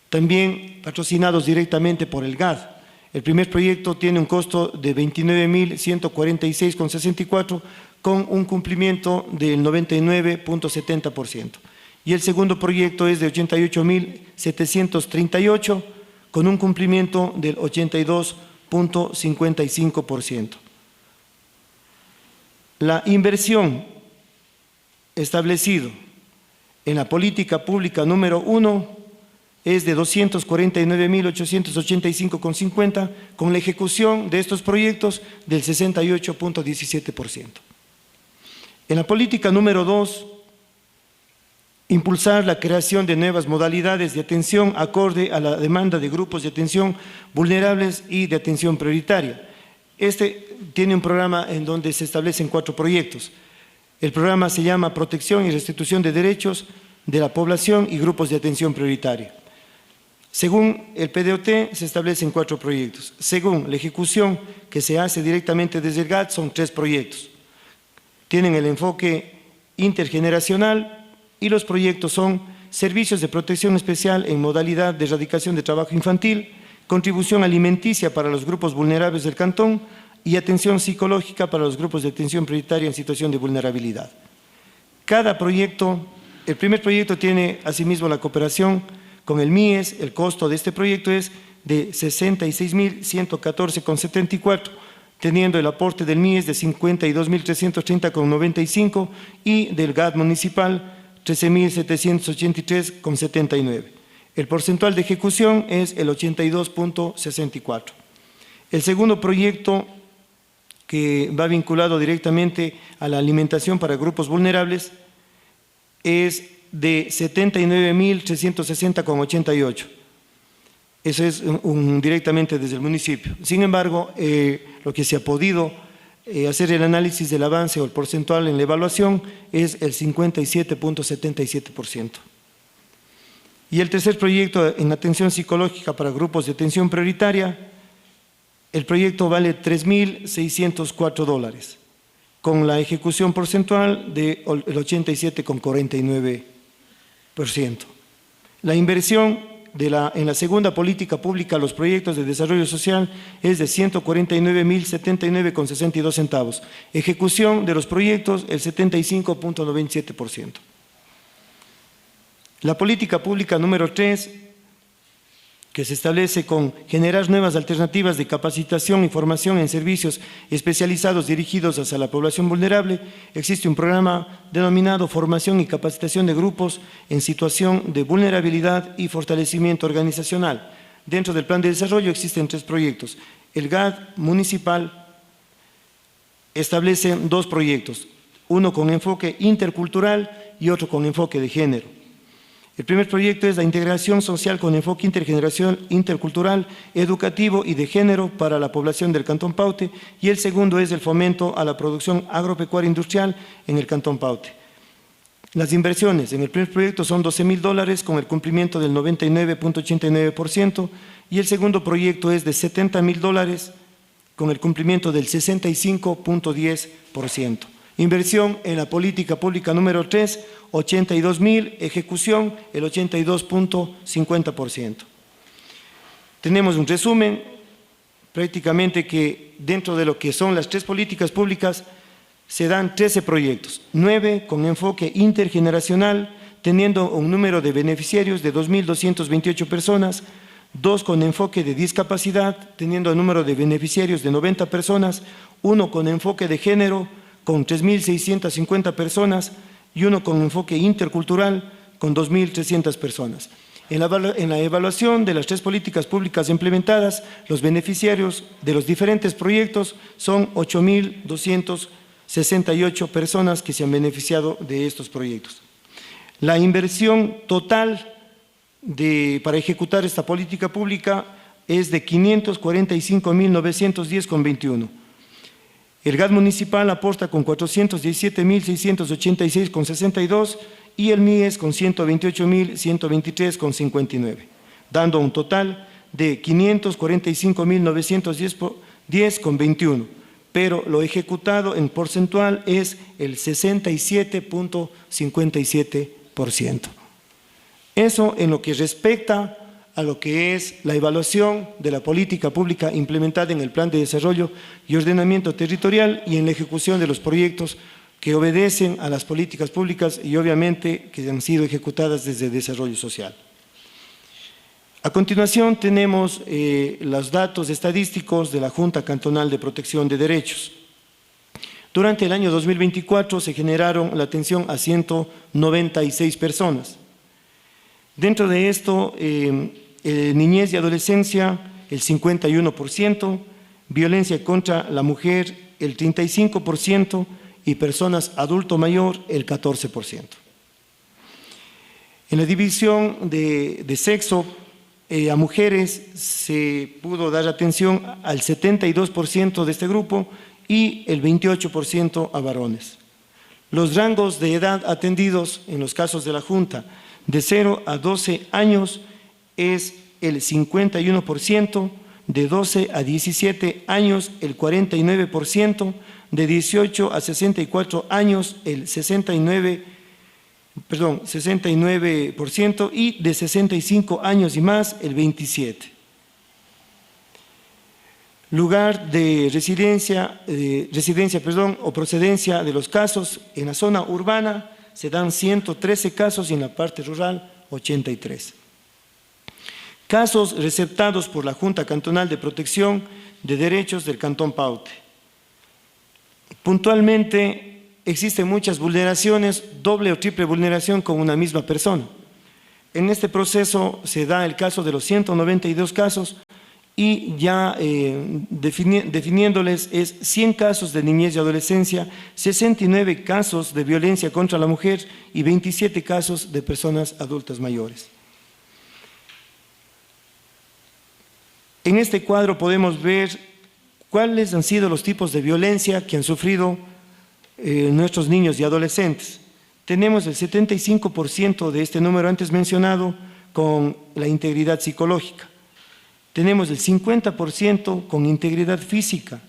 también patrocinados directamente por el GAD. El primer proyecto tiene un costo de 29.146,64 con un cumplimiento del 99,70%. Y el segundo proyecto es de 88.738 con un cumplimiento del 82,55%. La inversión establecido en la política pública número 1 es de 249.885,50 con la ejecución de estos proyectos del 68,17%. En la política número 2, impulsar la creación de nuevas modalidades de atención acorde a la demanda de grupos de atención vulnerables y de atención prioritaria. Este tiene un programa en donde se establecen 4 proyectos. El programa se llama Protección y Restitución de Derechos de la Población y Grupos de Atención Prioritaria. Según el PDOT, se establecen 4 proyectos. Según la ejecución que se hace directamente desde el GAD, son 3 proyectos. Tienen el enfoque intergeneracional y los proyectos son servicios de protección especial en modalidad de erradicación de trabajo infantil, contribución alimenticia para los grupos vulnerables del cantón y atención psicológica para los grupos de atención prioritaria en situación de vulnerabilidad. Cada proyecto, el primer proyecto tiene asimismo la cooperación con el MIES. El costo de este proyecto es de 66.114,74, teniendo el aporte del MIES de 52.330,95 y del GAD municipal 13.783,79. El porcentual de ejecución es el 82,64. El segundo proyecto, que va vinculado directamente a la alimentación para grupos vulnerables, es de 79.360,88. Eso es directamente desde el municipio. Sin embargo, lo que se ha podido hacer el análisis del avance o el porcentual en la evaluación es el 57.77%. Y el tercer proyecto en atención psicológica para grupos de atención prioritaria, el proyecto vale $3.604, con la ejecución porcentual del 87,49%. La inversión en la segunda política pública, los proyectos de desarrollo social, es de 149.079,62 centavos. Ejecución de los proyectos, el 75,97%. La política pública número 3, que se establece con generar nuevas alternativas de capacitación y formación en servicios especializados dirigidos hacia la población vulnerable, existe un programa denominado Formación y Capacitación de Grupos en Situación de Vulnerabilidad y Fortalecimiento Organizacional. Dentro del plan de desarrollo existen 3 proyectos. El GAD municipal establece 2 proyectos, uno con enfoque intercultural y otro con enfoque de género. El primer proyecto es la integración social con enfoque intergeneracional, intercultural, educativo y de género para la población del Cantón Paute, y el segundo es el fomento a la producción agropecuaria industrial en el Cantón Paute. Las inversiones en el primer proyecto son $12.000 con el cumplimiento del 99,89%, y el segundo proyecto es de $70.000 con el cumplimiento del 65,10%. Inversión en la política pública número 3, $82.000, ejecución el 82,50%. Tenemos un resumen, prácticamente que dentro de lo que son las 3 políticas públicas se dan 13 proyectos, 9 con enfoque intergeneracional, teniendo un número de beneficiarios de 2.228 personas, 2 con enfoque de discapacidad, teniendo un número de beneficiarios de 90 personas, 1 con enfoque de género, con 3.650 personas, y 1 con enfoque intercultural, con 2.300 personas. En la evaluación de las 3 políticas públicas implementadas, los beneficiarios de los diferentes proyectos son 8.268 personas que se han beneficiado de estos proyectos. La inversión total para ejecutar esta política pública es de $545.910,21. El GAD municipal aporta con $417.686,62 y el MIES con $128.123,59, dando un total de $545.910,21, pero lo ejecutado en porcentual es el 67,57%. Eso en lo que respecta a lo que es la evaluación de la política pública implementada en el Plan de Desarrollo y Ordenamiento Territorial y en la ejecución de los proyectos que obedecen a las políticas públicas y obviamente que han sido ejecutadas desde Desarrollo Social. A continuación tenemos los datos estadísticos de la Junta Cantonal de Protección de Derechos. Durante el año 2024 se generaron la atención a 196 personas. Dentro de esto, niñez y adolescencia, el 51%, violencia contra la mujer, el 35%, y personas adulto mayor, el 14%. En la división de sexo, a mujeres se pudo dar atención al 72% de este grupo y el 28% a varones. Los rangos de edad atendidos en los casos de la Junta, de 0 a 12 años es el 51%, de 12 a 17 años el 49%, de 18 a 64 años el 69% y de 65 años y más el 27%. Lugar de residencia o procedencia de los casos: en la zona urbana se dan 113 casos y en la parte rural 83. Casos receptados por la Junta Cantonal de Protección de Derechos del Cantón Paute. Puntualmente existen muchas vulneraciones, doble o triple vulneración con una misma persona. En este proceso se da el caso de los 192 casos y ya definiéndoles es 100 casos de niñez y adolescencia, 69 casos de violencia contra la mujer y 27 casos de personas adultas mayores. En este cuadro podemos ver cuáles han sido los tipos de violencia que han sufrido nuestros niños y adolescentes. Tenemos el 75% de este número antes mencionado con la integridad psicológica. Tenemos el 50% con integridad física,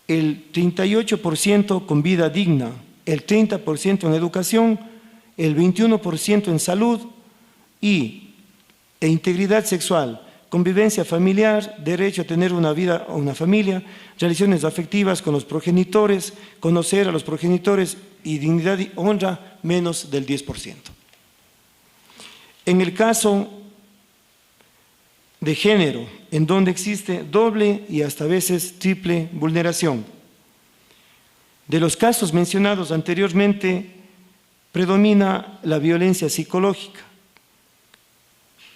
el 38% con vida digna, el 30% en educación, el 21% en salud e integridad sexual, convivencia familiar, derecho a tener una vida o una familia, relaciones afectivas con los progenitores, conocer a los progenitores y dignidad y honra, menos del 10%. En el caso de género, en donde existe doble y hasta a veces triple vulneración. De los casos mencionados anteriormente, predomina la violencia psicológica,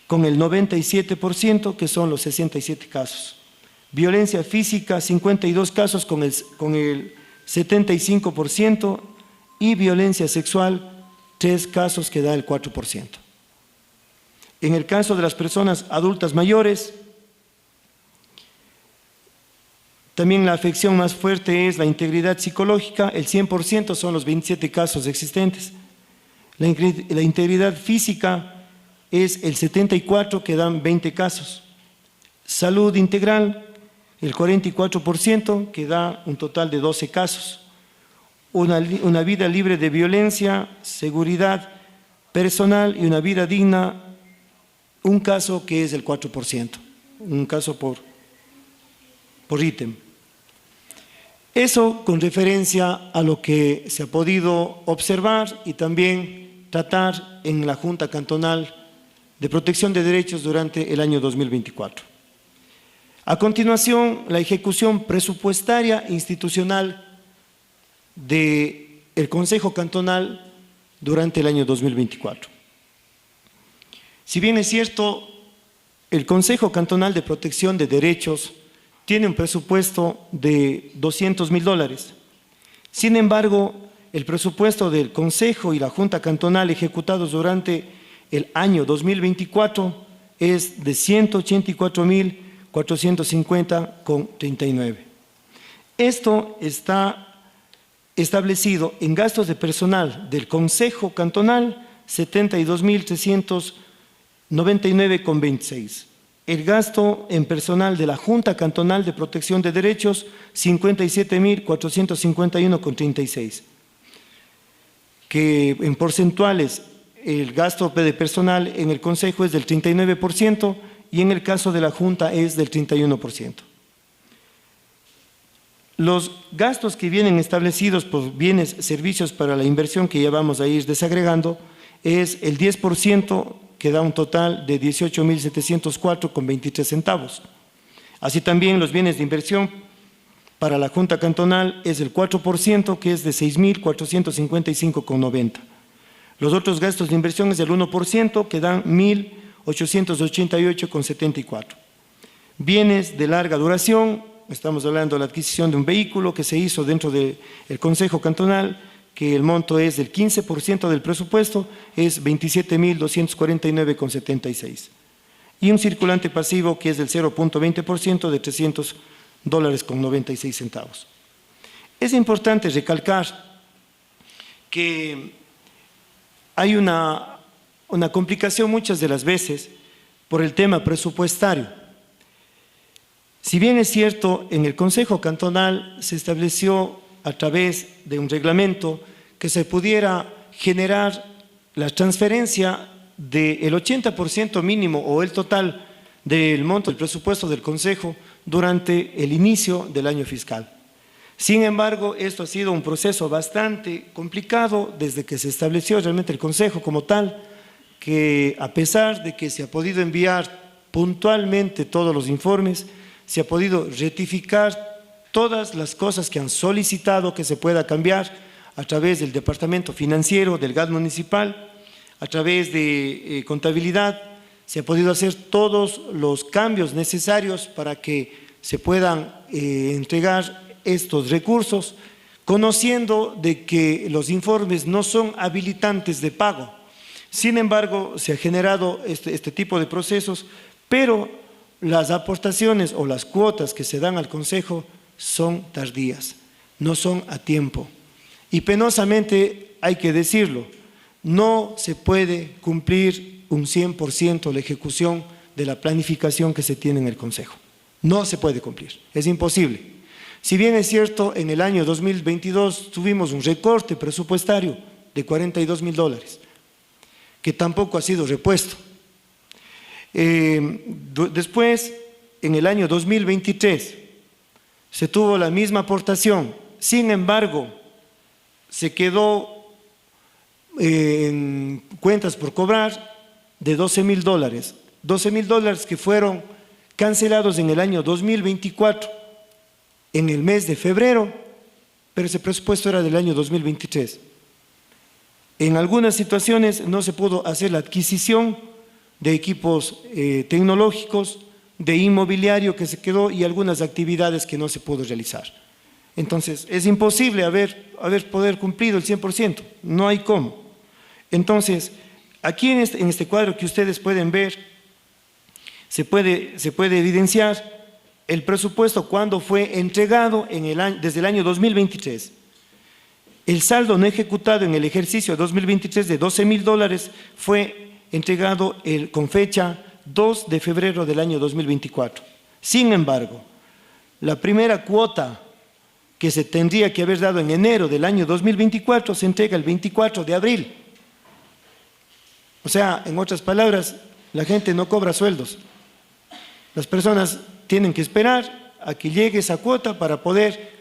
con el 97%, que son los 67 casos. Violencia física, 52 casos con el 75%, y violencia sexual, 3 casos que da el 4%. En el caso de las personas adultas mayores, también la afección más fuerte es la integridad psicológica, el 100% son los 27 casos existentes. La integridad física es el 74%, que dan 20 casos. Salud integral, el 44%, que da un total de 12 casos. Una vida libre de violencia, seguridad personal y una vida digna, un caso que es el 4%, un caso por ítem. Eso con referencia a lo que se ha podido observar y también tratar en la Junta Cantonal de Protección de Derechos durante el año 2024. A continuación, la ejecución presupuestaria institucional del Consejo Cantonal durante el año 2024. Si bien es cierto, el Consejo Cantonal de Protección de Derechos tiene un presupuesto de $200,000. Sin embargo, el presupuesto del Consejo y la Junta Cantonal ejecutados durante el año 2024 es de $184,450,39. Esto está establecido en gastos de personal del Consejo Cantonal, 72,399,26. El gasto en personal de la Junta Cantonal de Protección de Derechos, 57,451,36. Que en porcentuales, el gasto de personal en el Consejo es del 39% y en el caso de la Junta es del 31%. Los gastos que vienen establecidos por bienes, servicios para la inversión que ya vamos a ir desagregando es el 10%, que da un total de 18,704,23 centavos. Así también los bienes de inversión para la Junta Cantonal es el 4%, que es de 6,455,90. Los otros gastos de inversión es el 1%, que dan 1,888,74. Bienes de larga duración, estamos hablando de la adquisición de un vehículo que se hizo dentro del Consejo Cantonal, que el monto es del 15% del presupuesto, es 27,249,76. Y un circulante pasivo que es del 0,20% de $300,96 centavos. Es importante recalcar que hay una complicación muchas de las veces por el tema presupuestario. Si bien es cierto, en el Consejo Cantonal se estableció a través de un reglamento que se pudiera generar la transferencia del 80% mínimo o el total del monto del presupuesto del Consejo durante el inicio del año fiscal. Sin embargo, esto ha sido un proceso bastante complicado desde que se estableció realmente el Consejo como tal, que a pesar de que se ha podido enviar puntualmente todos los informes, se ha podido rectificar todas las cosas que han solicitado que se pueda cambiar a través del Departamento Financiero, del GAD municipal, a través de contabilidad, se ha podido hacer todos los cambios necesarios para que se puedan entregar estos recursos, conociendo de que los informes no son habilitantes de pago. Sin embargo, se ha generado este tipo de procesos, pero las aportaciones o las cuotas que se dan al Consejo son tardías, no son a tiempo. Y penosamente hay que decirlo, no se puede cumplir un 100% la ejecución de la planificación que se tiene en el Consejo. No se puede cumplir, es imposible. Si bien es cierto, en el año 2022 tuvimos un recorte presupuestario de $42.000, que tampoco ha sido repuesto. Después, en el año 2023, se tuvo la misma aportación, sin embargo, se quedó en cuentas por cobrar de $12.000, $12.000 que fueron cancelados en el año 2024, en el mes de febrero, pero ese presupuesto era del año 2023. En algunas situaciones no se pudo hacer la adquisición de equipos tecnológicos, de inmobiliario que se quedó y algunas actividades que no se pudo realizar. Entonces, es imposible haber poder cumplido el 100%, no hay cómo. Entonces, aquí en este cuadro que ustedes pueden ver, se puede evidenciar el presupuesto cuando fue entregado desde el año 2023. El saldo no ejecutado en el ejercicio 2023 de $12.000 fue entregado con fecha 2 de febrero del año 2024. Sin embargo, la primera cuota que se tendría que haber dado en enero del año 2024 se entrega el 24 de abril. O sea, en otras palabras, la gente no cobra sueldos. Las personas tienen que esperar a que llegue esa cuota para poder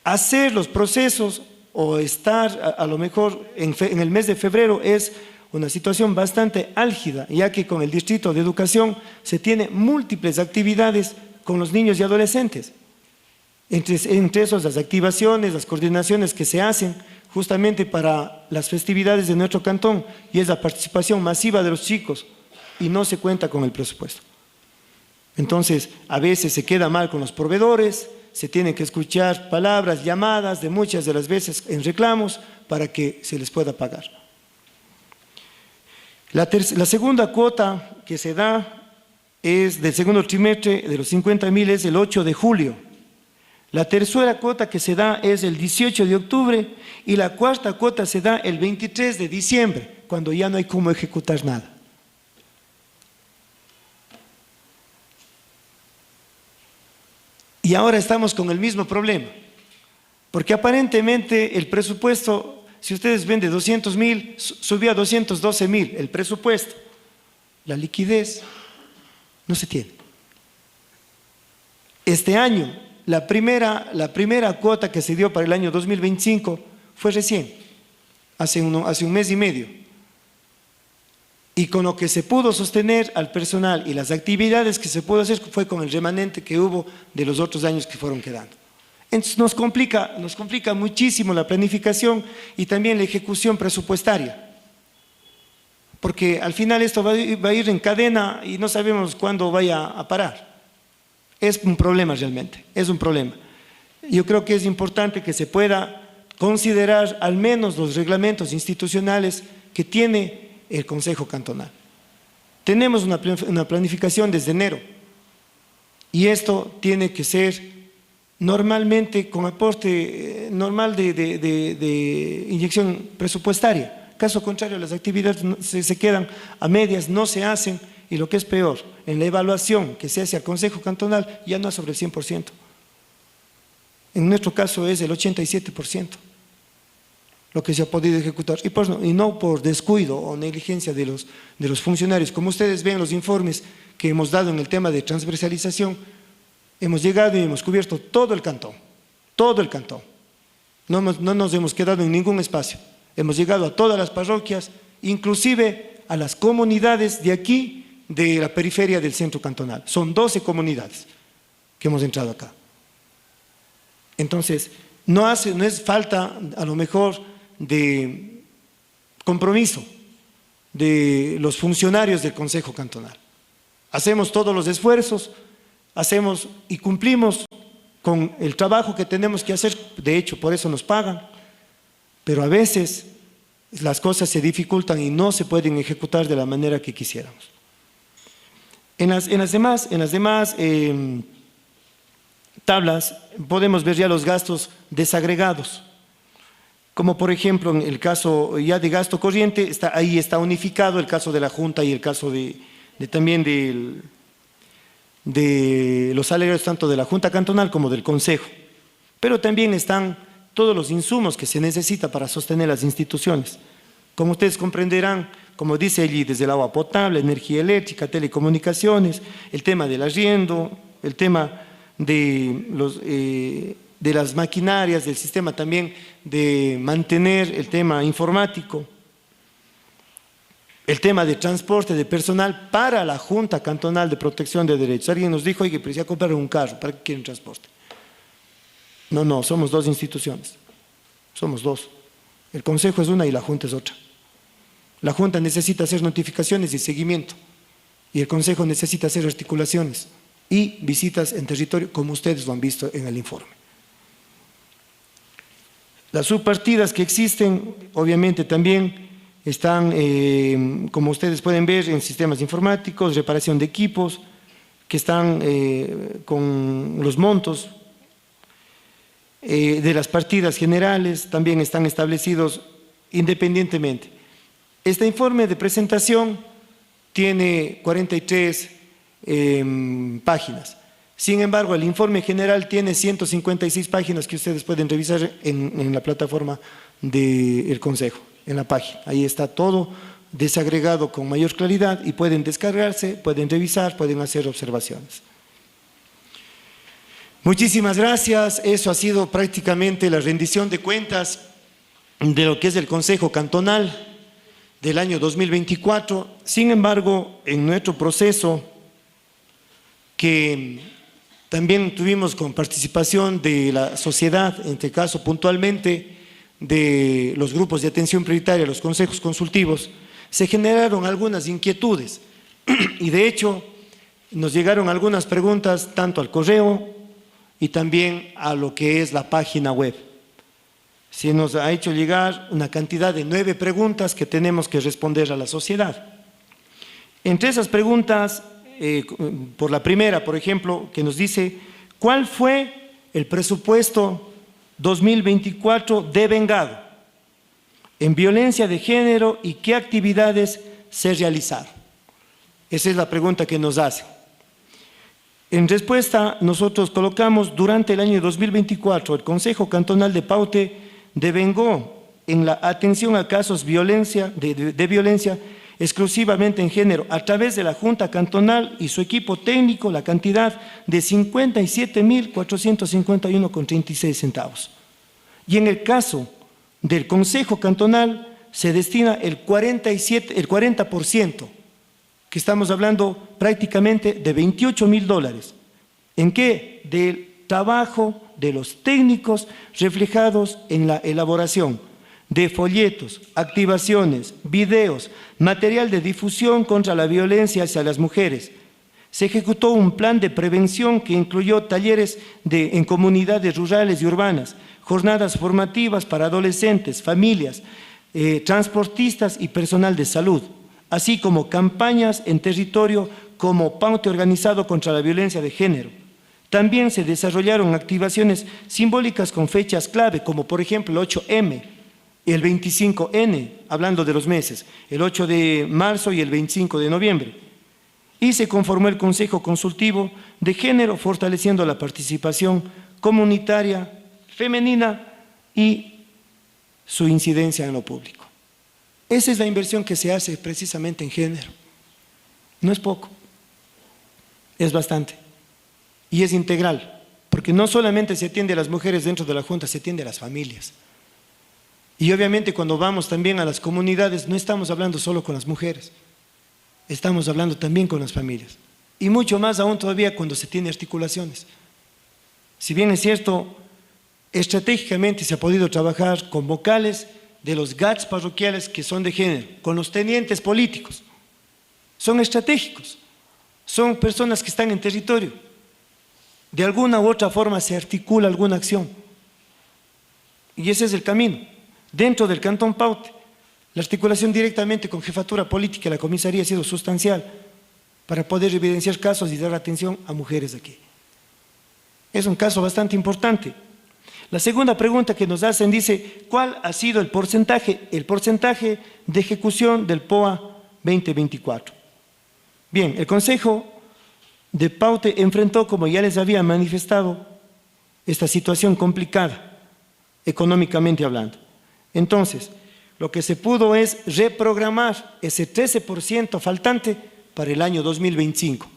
hacer los procesos o estar, a lo mejor en el mes de febrero es una situación bastante álgida, ya que con el Distrito de Educación se tiene múltiples actividades con los niños y adolescentes. Entre esos, las activaciones, las coordinaciones que se hacen justamente para las festividades de nuestro cantón, y es la participación masiva de los chicos, y no se cuenta con el presupuesto. Entonces, a veces se queda mal con los proveedores, se tienen que escuchar palabras, llamadas de muchas de las veces en reclamos para que se les pueda pagar. La segunda cuota que se da es del segundo trimestre de los 50.000, es el 8 de julio. La tercera cuota que se da es el 18 de octubre y la cuarta cuota se da el 23 de diciembre, cuando ya no hay cómo ejecutar nada. Y ahora estamos con el mismo problema, porque aparentemente el presupuesto, si ustedes ven de 200.000, subió a 212.000 el presupuesto. La liquidez no se tiene. Este año, la primera cuota que se dio para el año 2025 fue recién, hace un mes y medio. Y con lo que se pudo sostener al personal y las actividades que se pudo hacer fue con el remanente que hubo de los otros años que fueron quedando. Entonces nos complica muchísimo la planificación y también la ejecución presupuestaria. Porque al final esto va a ir en cadena y no sabemos cuándo vaya a parar. Es un problema realmente, es un problema. Yo creo que es importante que se pueda considerar al menos los reglamentos institucionales que tiene el Consejo Cantonal. Tenemos una planificación desde enero y esto tiene que ser normalmente con aporte normal de inyección presupuestaria. Caso contrario, las actividades se quedan a medias, no se hacen y lo que es peor, en la evaluación que se hace al Consejo Cantonal ya no es sobre el 100%. En nuestro caso es el 87%. Lo que se ha podido ejecutar, y no por descuido o negligencia de los funcionarios. Como ustedes ven los informes que hemos dado en el tema de transversalización, hemos llegado y hemos cubierto todo el cantón, no nos hemos quedado en ningún espacio, hemos llegado a todas las parroquias, inclusive a las comunidades de aquí, de la periferia del centro cantonal. Son 12 comunidades que hemos entrado acá. Entonces, no es falta a lo mejor de compromiso, de los funcionarios del Consejo Cantonal. Hacemos todos los esfuerzos, hacemos y cumplimos con el trabajo que tenemos que hacer, de hecho por eso nos pagan, pero a veces las cosas se dificultan y no se pueden ejecutar de la manera que quisiéramos. En las demás tablas podemos ver ya los gastos desagregados, como por ejemplo en el caso ya de gasto corriente, ahí está unificado el caso de la Junta y el caso también de los salarios tanto de la Junta Cantonal como del Consejo, pero también están todos los insumos que se necesita para sostener las instituciones. Como ustedes comprenderán, como dice allí, desde el agua potable, energía eléctrica, telecomunicaciones, el tema del arriendo, el tema de las maquinarias, del sistema también de mantener el tema informático, el tema de transporte de personal para la Junta Cantonal de Protección de Derechos. Alguien nos dijo, oye, pero si ya compraron un carro, ¿para qué quieren transporte? No, somos dos instituciones, somos dos. El Consejo es una y la Junta es otra. La Junta necesita hacer notificaciones y seguimiento, y el Consejo necesita hacer articulaciones y visitas en territorio, como ustedes lo han visto en el informe. Las subpartidas que existen, obviamente también están, como ustedes pueden ver, en sistemas informáticos, reparación de equipos, que están con los montos de las partidas generales, también están establecidos independientemente. Este informe de presentación tiene 43 páginas. Sin embargo, el informe general tiene 156 páginas que ustedes pueden revisar en la plataforma del Consejo, en la página. Ahí está todo desagregado con mayor claridad y pueden descargarse, pueden revisar, pueden hacer observaciones. Muchísimas gracias. Eso ha sido prácticamente la rendición de cuentas de lo que es el Consejo Cantonal del año 2024. Sin embargo, en nuestro proceso, que también tuvimos con participación de la sociedad, en este caso puntualmente de los grupos de atención prioritaria, los consejos consultivos, se generaron algunas inquietudes y de hecho nos llegaron algunas preguntas tanto al correo y también a lo que es la página web. Se nos ha hecho llegar una cantidad de 9 preguntas que tenemos que responder a la sociedad. Entre esas preguntas, por la primera, por ejemplo, que nos dice, ¿cuál fue el presupuesto 2024 devengado en violencia de género y qué actividades se realizaron? Esa es la pregunta que nos hacen. En respuesta, nosotros colocamos, durante el año 2024, el Consejo Cantonal de Paute devengó en la atención a casos de violencia exclusivamente en género, a través de la Junta Cantonal y su equipo técnico, la cantidad de 57.451,36 centavos. Y en el caso del Consejo Cantonal se destina el 40%, que estamos hablando prácticamente de $28.000. ¿En qué? Del trabajo de los técnicos reflejados en la elaboración de folletos, activaciones, videos, material de difusión contra la violencia hacia las mujeres. Se ejecutó un plan de prevención que incluyó talleres en comunidades rurales y urbanas, jornadas formativas para adolescentes, familias, transportistas y personal de salud, así como campañas en territorio como Paute organizado contra la violencia de género. También se desarrollaron activaciones simbólicas con fechas clave, como por ejemplo el 8M, el 25N, hablando de los meses, el 8 de marzo y el 25 de noviembre. Y se conformó el Consejo Consultivo de Género, fortaleciendo la participación comunitaria femenina y su incidencia en lo público. Esa es la inversión que se hace precisamente en género. No es poco, es bastante. Y es integral, porque no solamente se atiende a las mujeres dentro de la Junta, se atiende a las familias. Y obviamente cuando vamos también a las comunidades, no estamos hablando solo con las mujeres, estamos hablando también con las familias. Y mucho más aún todavía cuando se tiene articulaciones. Si bien es cierto, estratégicamente se ha podido trabajar con vocales de los GATS parroquiales que son de género, con los tenientes políticos. Son estratégicos, son personas que están en territorio. De alguna u otra forma se articula alguna acción. Y ese es el camino. Dentro del Cantón Paute, la articulación directamente con jefatura política y la comisaría ha sido sustancial para poder evidenciar casos y dar atención a mujeres aquí. Es un caso bastante importante. La segunda pregunta que nos hacen dice, ¿cuál ha sido el porcentaje de ejecución del POA 2024? Bien, el Consejo de Paute enfrentó, como ya les había manifestado, esta situación complicada, económicamente hablando. Entonces, lo que se pudo es reprogramar ese 13% faltante para el año 2025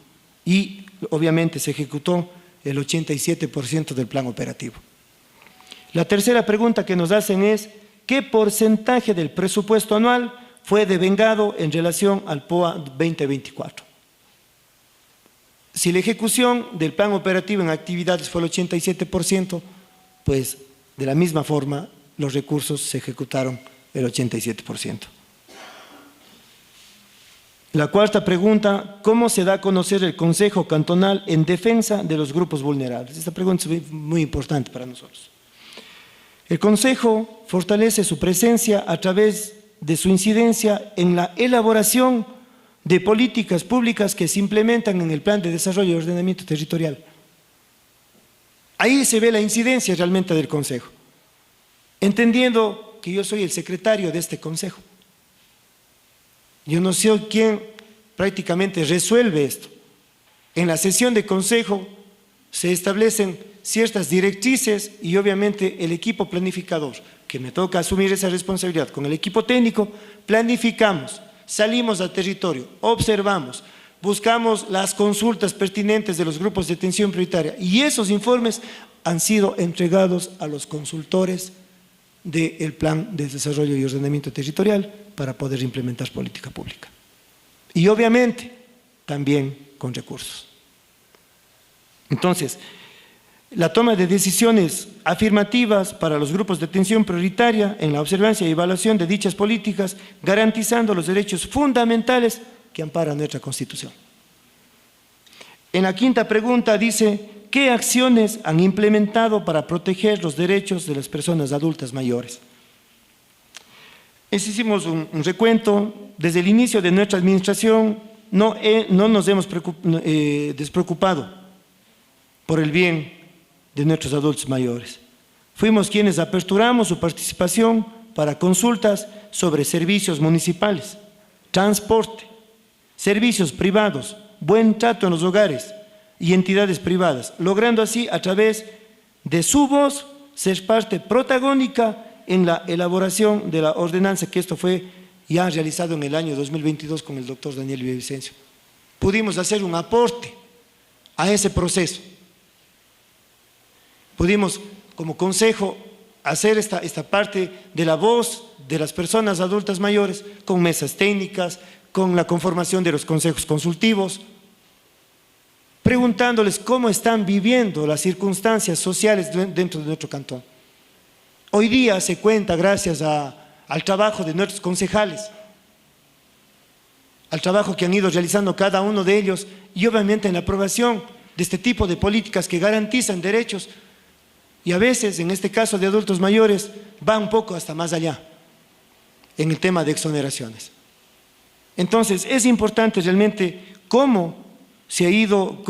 y obviamente se ejecutó el 87% del plan operativo. La tercera pregunta que nos hacen es, ¿qué porcentaje del presupuesto anual fue devengado en relación al POA 2024? Si la ejecución del plan operativo en actividades fue el 87%, pues de la misma forma los recursos se ejecutaron el 87%. La cuarta pregunta, ¿cómo se da a conocer el Consejo Cantonal en defensa de los grupos vulnerables? Esta pregunta es muy importante para nosotros. El Consejo fortalece su presencia a través de su incidencia en la elaboración de políticas públicas que se implementan en el Plan de Desarrollo y Ordenamiento Territorial. Ahí se ve la incidencia realmente del Consejo, entendiendo que yo soy el secretario de este Consejo. Yo no sé quién prácticamente resuelve esto. En la sesión de Consejo se establecen ciertas directrices y obviamente el equipo planificador, que me toca asumir esa responsabilidad, con el equipo técnico, planificamos, salimos al territorio, observamos, buscamos las consultas pertinentes de los grupos de atención prioritaria y esos informes han sido entregados a los consultores del Plan de Desarrollo y Ordenamiento Territorial para poder implementar política pública. Y obviamente también con recursos. Entonces, la toma de decisiones afirmativas para los grupos de atención prioritaria en la observancia y evaluación de dichas políticas, garantizando los derechos fundamentales que amparan nuestra Constitución. En la quinta pregunta dice, ¿qué acciones han implementado para proteger los derechos de las personas adultas mayores? Hicimos un recuento. Desde el inicio de nuestra administración no nos hemos despreocupado por el bien de nuestros adultos mayores. Fuimos quienes aperturamos su participación para consultas sobre servicios municipales, transporte, servicios privados, buen trato en los hogares y entidades privadas, logrando así a través de su voz ser parte protagónica en la elaboración de la ordenanza, que esto fue ya realizado en el año 2022 con el doctor Daniel Villavicencio. Pudimos hacer un aporte a ese proceso. Pudimos, como consejo, hacer esta parte de la voz de las personas adultas mayores con mesas técnicas, con la conformación de los consejos consultivos, preguntándoles cómo están viviendo las circunstancias sociales dentro de nuestro cantón. Hoy día se cuenta gracias al trabajo de nuestros concejales, al trabajo que han ido realizando cada uno de ellos y obviamente en la aprobación de este tipo de políticas que garantizan derechos. Y a veces, en este caso de adultos mayores, va un poco hasta más allá en el tema de exoneraciones. Entonces, es importante realmente cómo se ha ido,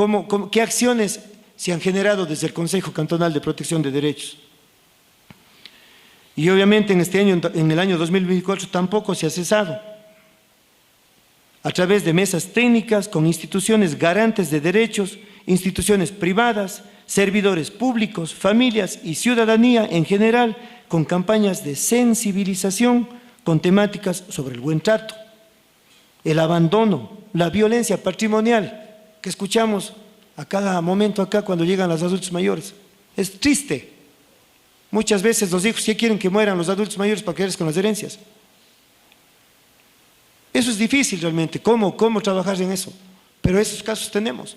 qué acciones se han generado desde el Consejo Cantonal de Protección de Derechos. Y obviamente en este año, en el año 2024, tampoco se ha cesado. A través de mesas técnicas con instituciones garantes de derechos, instituciones privadas, servidores públicos, familias y ciudadanía en general, con campañas de sensibilización con temáticas sobre el buen trato, el abandono, la violencia patrimonial, que escuchamos a cada momento acá cuando llegan los adultos mayores. Es triste. Muchas veces los hijos ya quieren que mueran los adultos mayores para quedarse con las herencias. Eso es difícil realmente. ¿Cómo trabajar en eso? Pero esos casos tenemos.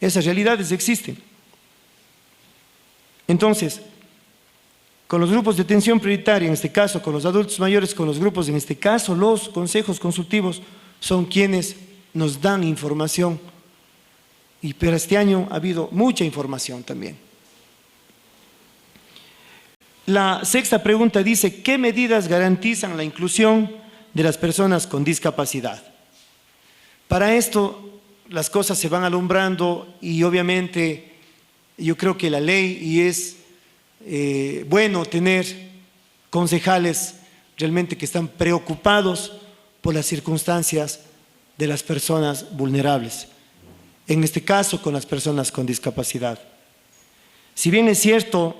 Esas realidades existen. Entonces, con los grupos de atención prioritaria, en este caso con los adultos mayores, con los grupos, en este caso los consejos consultivos, son quienes nos dan información. Pero este año ha habido mucha información también. La sexta pregunta dice, ¿qué medidas garantizan la inclusión de las personas con discapacidad? Para esto, las cosas se van alumbrando y obviamente yo creo que la ley, y es bueno tener concejales realmente que están preocupados por las circunstancias de las personas vulnerables, en este caso con las personas con discapacidad. Si bien es cierto,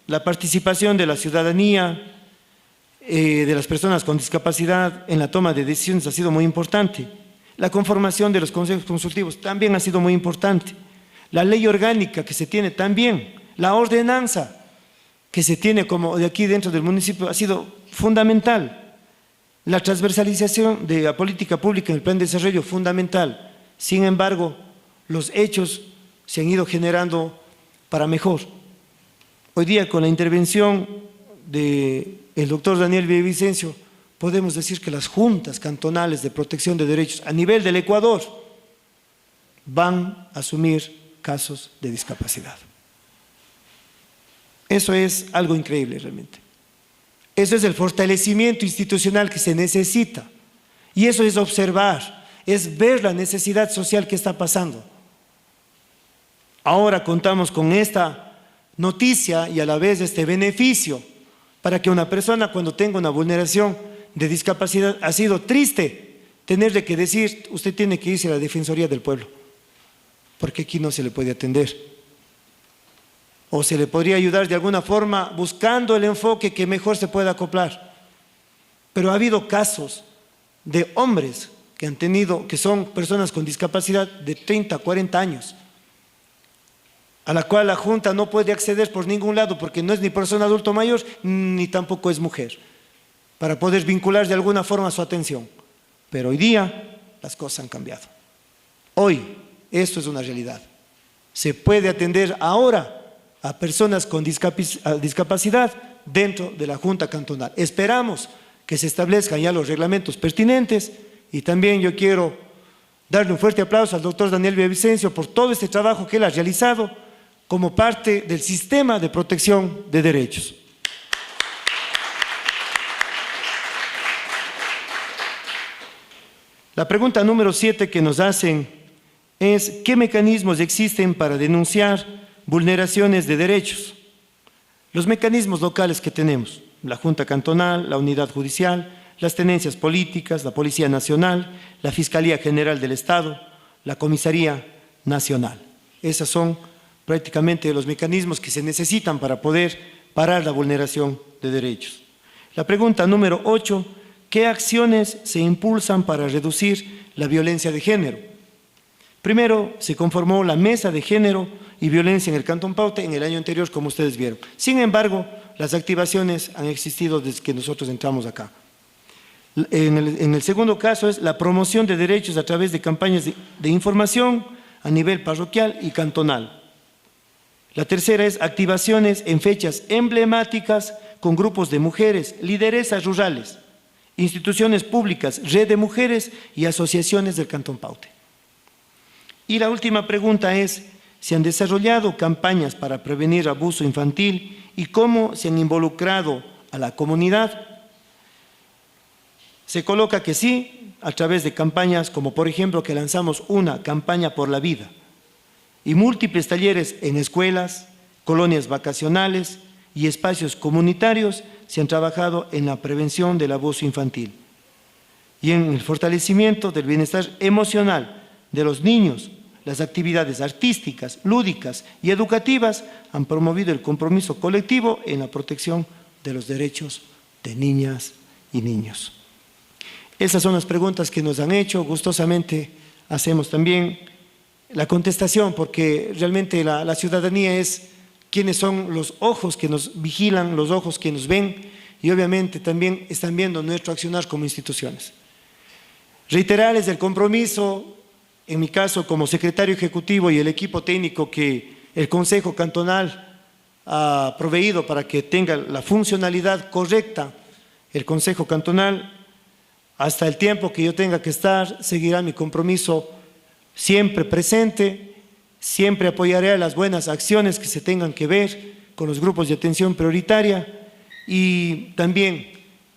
la participación de la ciudadanía, de las personas con discapacidad en la toma de decisiones ha sido muy importante. La conformación de los consejos consultivos también ha sido muy importante. La ley orgánica que se tiene también, la ordenanza que se tiene como de aquí dentro del municipio ha sido fundamental. La transversalización de la política pública en el plan de desarrollo, fundamental. Sin embargo, los hechos se han ido generando para mejor. Hoy día, con la intervención del doctor Daniel Villavicencio, podemos decir que las juntas cantonales de protección de derechos a nivel del Ecuador van a asumir casos de discapacidad. Eso es algo increíble realmente. Eso es el fortalecimiento institucional que se necesita. Y eso es observar, es ver la necesidad social que está pasando. Ahora contamos con esta noticia y a la vez este beneficio para que una persona, cuando tenga una vulneración de discapacidad, ha sido triste tenerle que decir, usted tiene que irse a la Defensoría del Pueblo, porque aquí no se le puede atender. O se le podría ayudar de alguna forma buscando el enfoque que mejor se pueda acoplar. Pero ha habido casos de hombres que han tenido, que son personas con discapacidad de 30, 40 años, a la cual la Junta no puede acceder por ningún lado porque no es ni persona adulto mayor ni tampoco es mujer, para poder vincular de alguna forma su atención. Pero hoy día las cosas han cambiado. Hoy esto es una realidad. Se puede atender ahora a personas con discapacidad dentro de la Junta Cantonal. Esperamos que se establezcan ya los reglamentos pertinentes y también yo quiero darle un fuerte aplauso al doctor Daniel Villavicencio por todo este trabajo que él ha realizado como parte del sistema de protección de derechos. La pregunta número 7 que nos hacen es ¿qué mecanismos existen para denunciar vulneraciones de derechos? Los mecanismos locales que tenemos, la Junta Cantonal, la Unidad Judicial, las tenencias políticas, la Policía Nacional, la Fiscalía General del Estado, la Comisaría Nacional. Esos son prácticamente los mecanismos que se necesitan para poder parar la vulneración de derechos. La pregunta número 8, ¿qué acciones se impulsan para reducir la violencia de género? Primero, se conformó la Mesa de Género y Violencia en el Cantón Paute en el año anterior, como ustedes vieron. Sin embargo, las activaciones han existido desde que nosotros entramos acá. En el segundo caso es la promoción de derechos a través de campañas de información a nivel parroquial y cantonal. La tercera es activaciones en fechas emblemáticas con grupos de mujeres, lideresas rurales, instituciones públicas, red de mujeres y asociaciones del Cantón Paute. Y la última pregunta es, ¿se han desarrollado campañas para prevenir abuso infantil y cómo se han involucrado a la comunidad? Se coloca que sí, a través de campañas como por ejemplo que lanzamos una campaña por la vida y múltiples talleres en escuelas, colonias vacacionales y espacios comunitarios se han trabajado en la prevención del abuso infantil y en el fortalecimiento del bienestar emocional de los niños. Las actividades artísticas, lúdicas y educativas han promovido el compromiso colectivo en la protección de los derechos de niñas y niños. Esas son las preguntas que nos han hecho. Gustosamente hacemos también la contestación porque realmente la ciudadanía es quienes son los ojos que nos vigilan, los ojos que nos ven y obviamente también están viendo nuestro accionar como instituciones. Reiterarles el compromiso, en mi caso como secretario ejecutivo y el equipo técnico que el Consejo Cantonal ha proveído para que tenga la funcionalidad correcta el Consejo Cantonal. Hasta el tiempo que yo tenga que estar, seguirá mi compromiso siempre presente, siempre apoyaré las buenas acciones que se tengan que ver con los grupos de atención prioritaria y también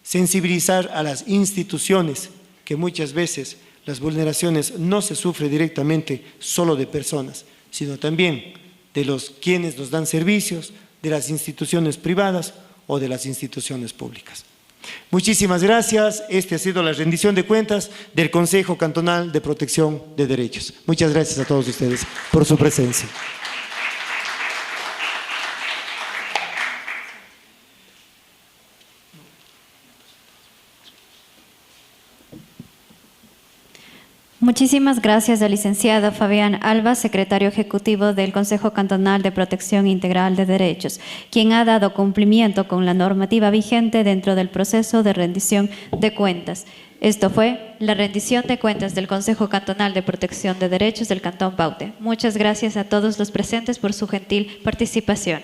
sensibilizar a las instituciones que muchas veces las vulneraciones no se sufren directamente solo de personas, sino también de los quienes nos dan servicios, de las instituciones privadas o de las instituciones públicas. Muchísimas gracias. Esta ha sido la rendición de cuentas del Consejo Cantonal de Protección de Derechos. Muchas gracias a todos ustedes por su presencia. Muchísimas gracias al licenciado Fabián Alba, secretario ejecutivo del Consejo Cantonal de Protección Integral de Derechos, quien ha dado cumplimiento con la normativa vigente dentro del proceso de rendición de cuentas. Esto fue la rendición de cuentas del Consejo Cantonal de Protección de Derechos del Cantón Baute. Muchas gracias a todos los presentes por su gentil participación.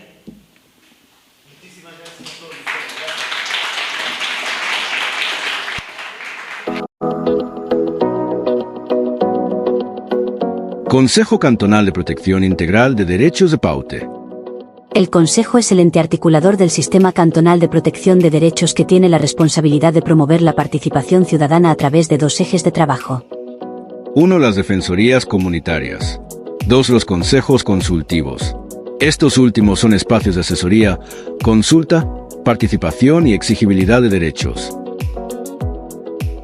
Consejo Cantonal de Protección Integral de Derechos de Paute. El Consejo es el ente articulador del Sistema Cantonal de Protección de Derechos que tiene la responsabilidad de promover la participación ciudadana a través de dos ejes de trabajo. 1. Las defensorías comunitarias. 2. Los consejos consultivos. Estos últimos son espacios de asesoría, consulta, participación y exigibilidad de derechos.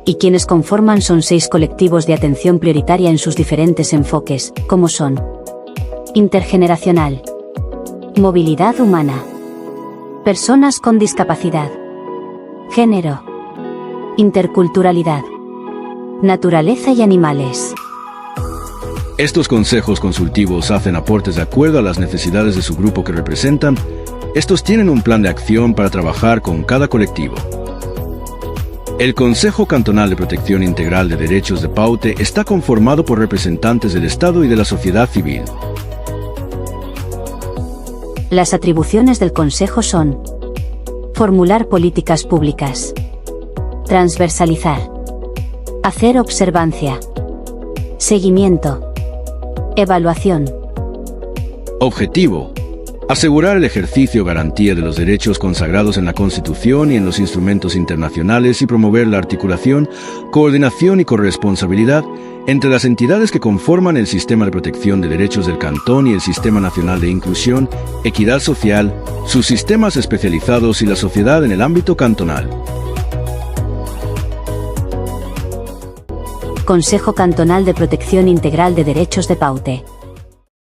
Y quienes conforman son 6 colectivos de atención prioritaria en sus diferentes enfoques, como son: intergeneracional, movilidad humana, personas con discapacidad, género, interculturalidad, naturaleza y animales. Estos consejos consultivos hacen aportes de acuerdo a las necesidades de su grupo que representan. Estos tienen un plan de acción para trabajar con cada colectivo. El Consejo Cantonal de Protección Integral de Derechos de Paute está conformado por representantes del Estado y de la sociedad civil. Las atribuciones del Consejo son: formular políticas públicas, transversalizar, hacer observancia, seguimiento, evaluación. Objetivo: asegurar el ejercicio o garantía de los derechos consagrados en la Constitución y en los instrumentos internacionales y promover la articulación, coordinación y corresponsabilidad entre las entidades que conforman el Sistema de Protección de Derechos del Cantón y el Sistema Nacional de Inclusión, Equidad Social, sus sistemas especializados y la sociedad en el ámbito cantonal. Consejo Cantonal de Protección Integral de Derechos de Paute.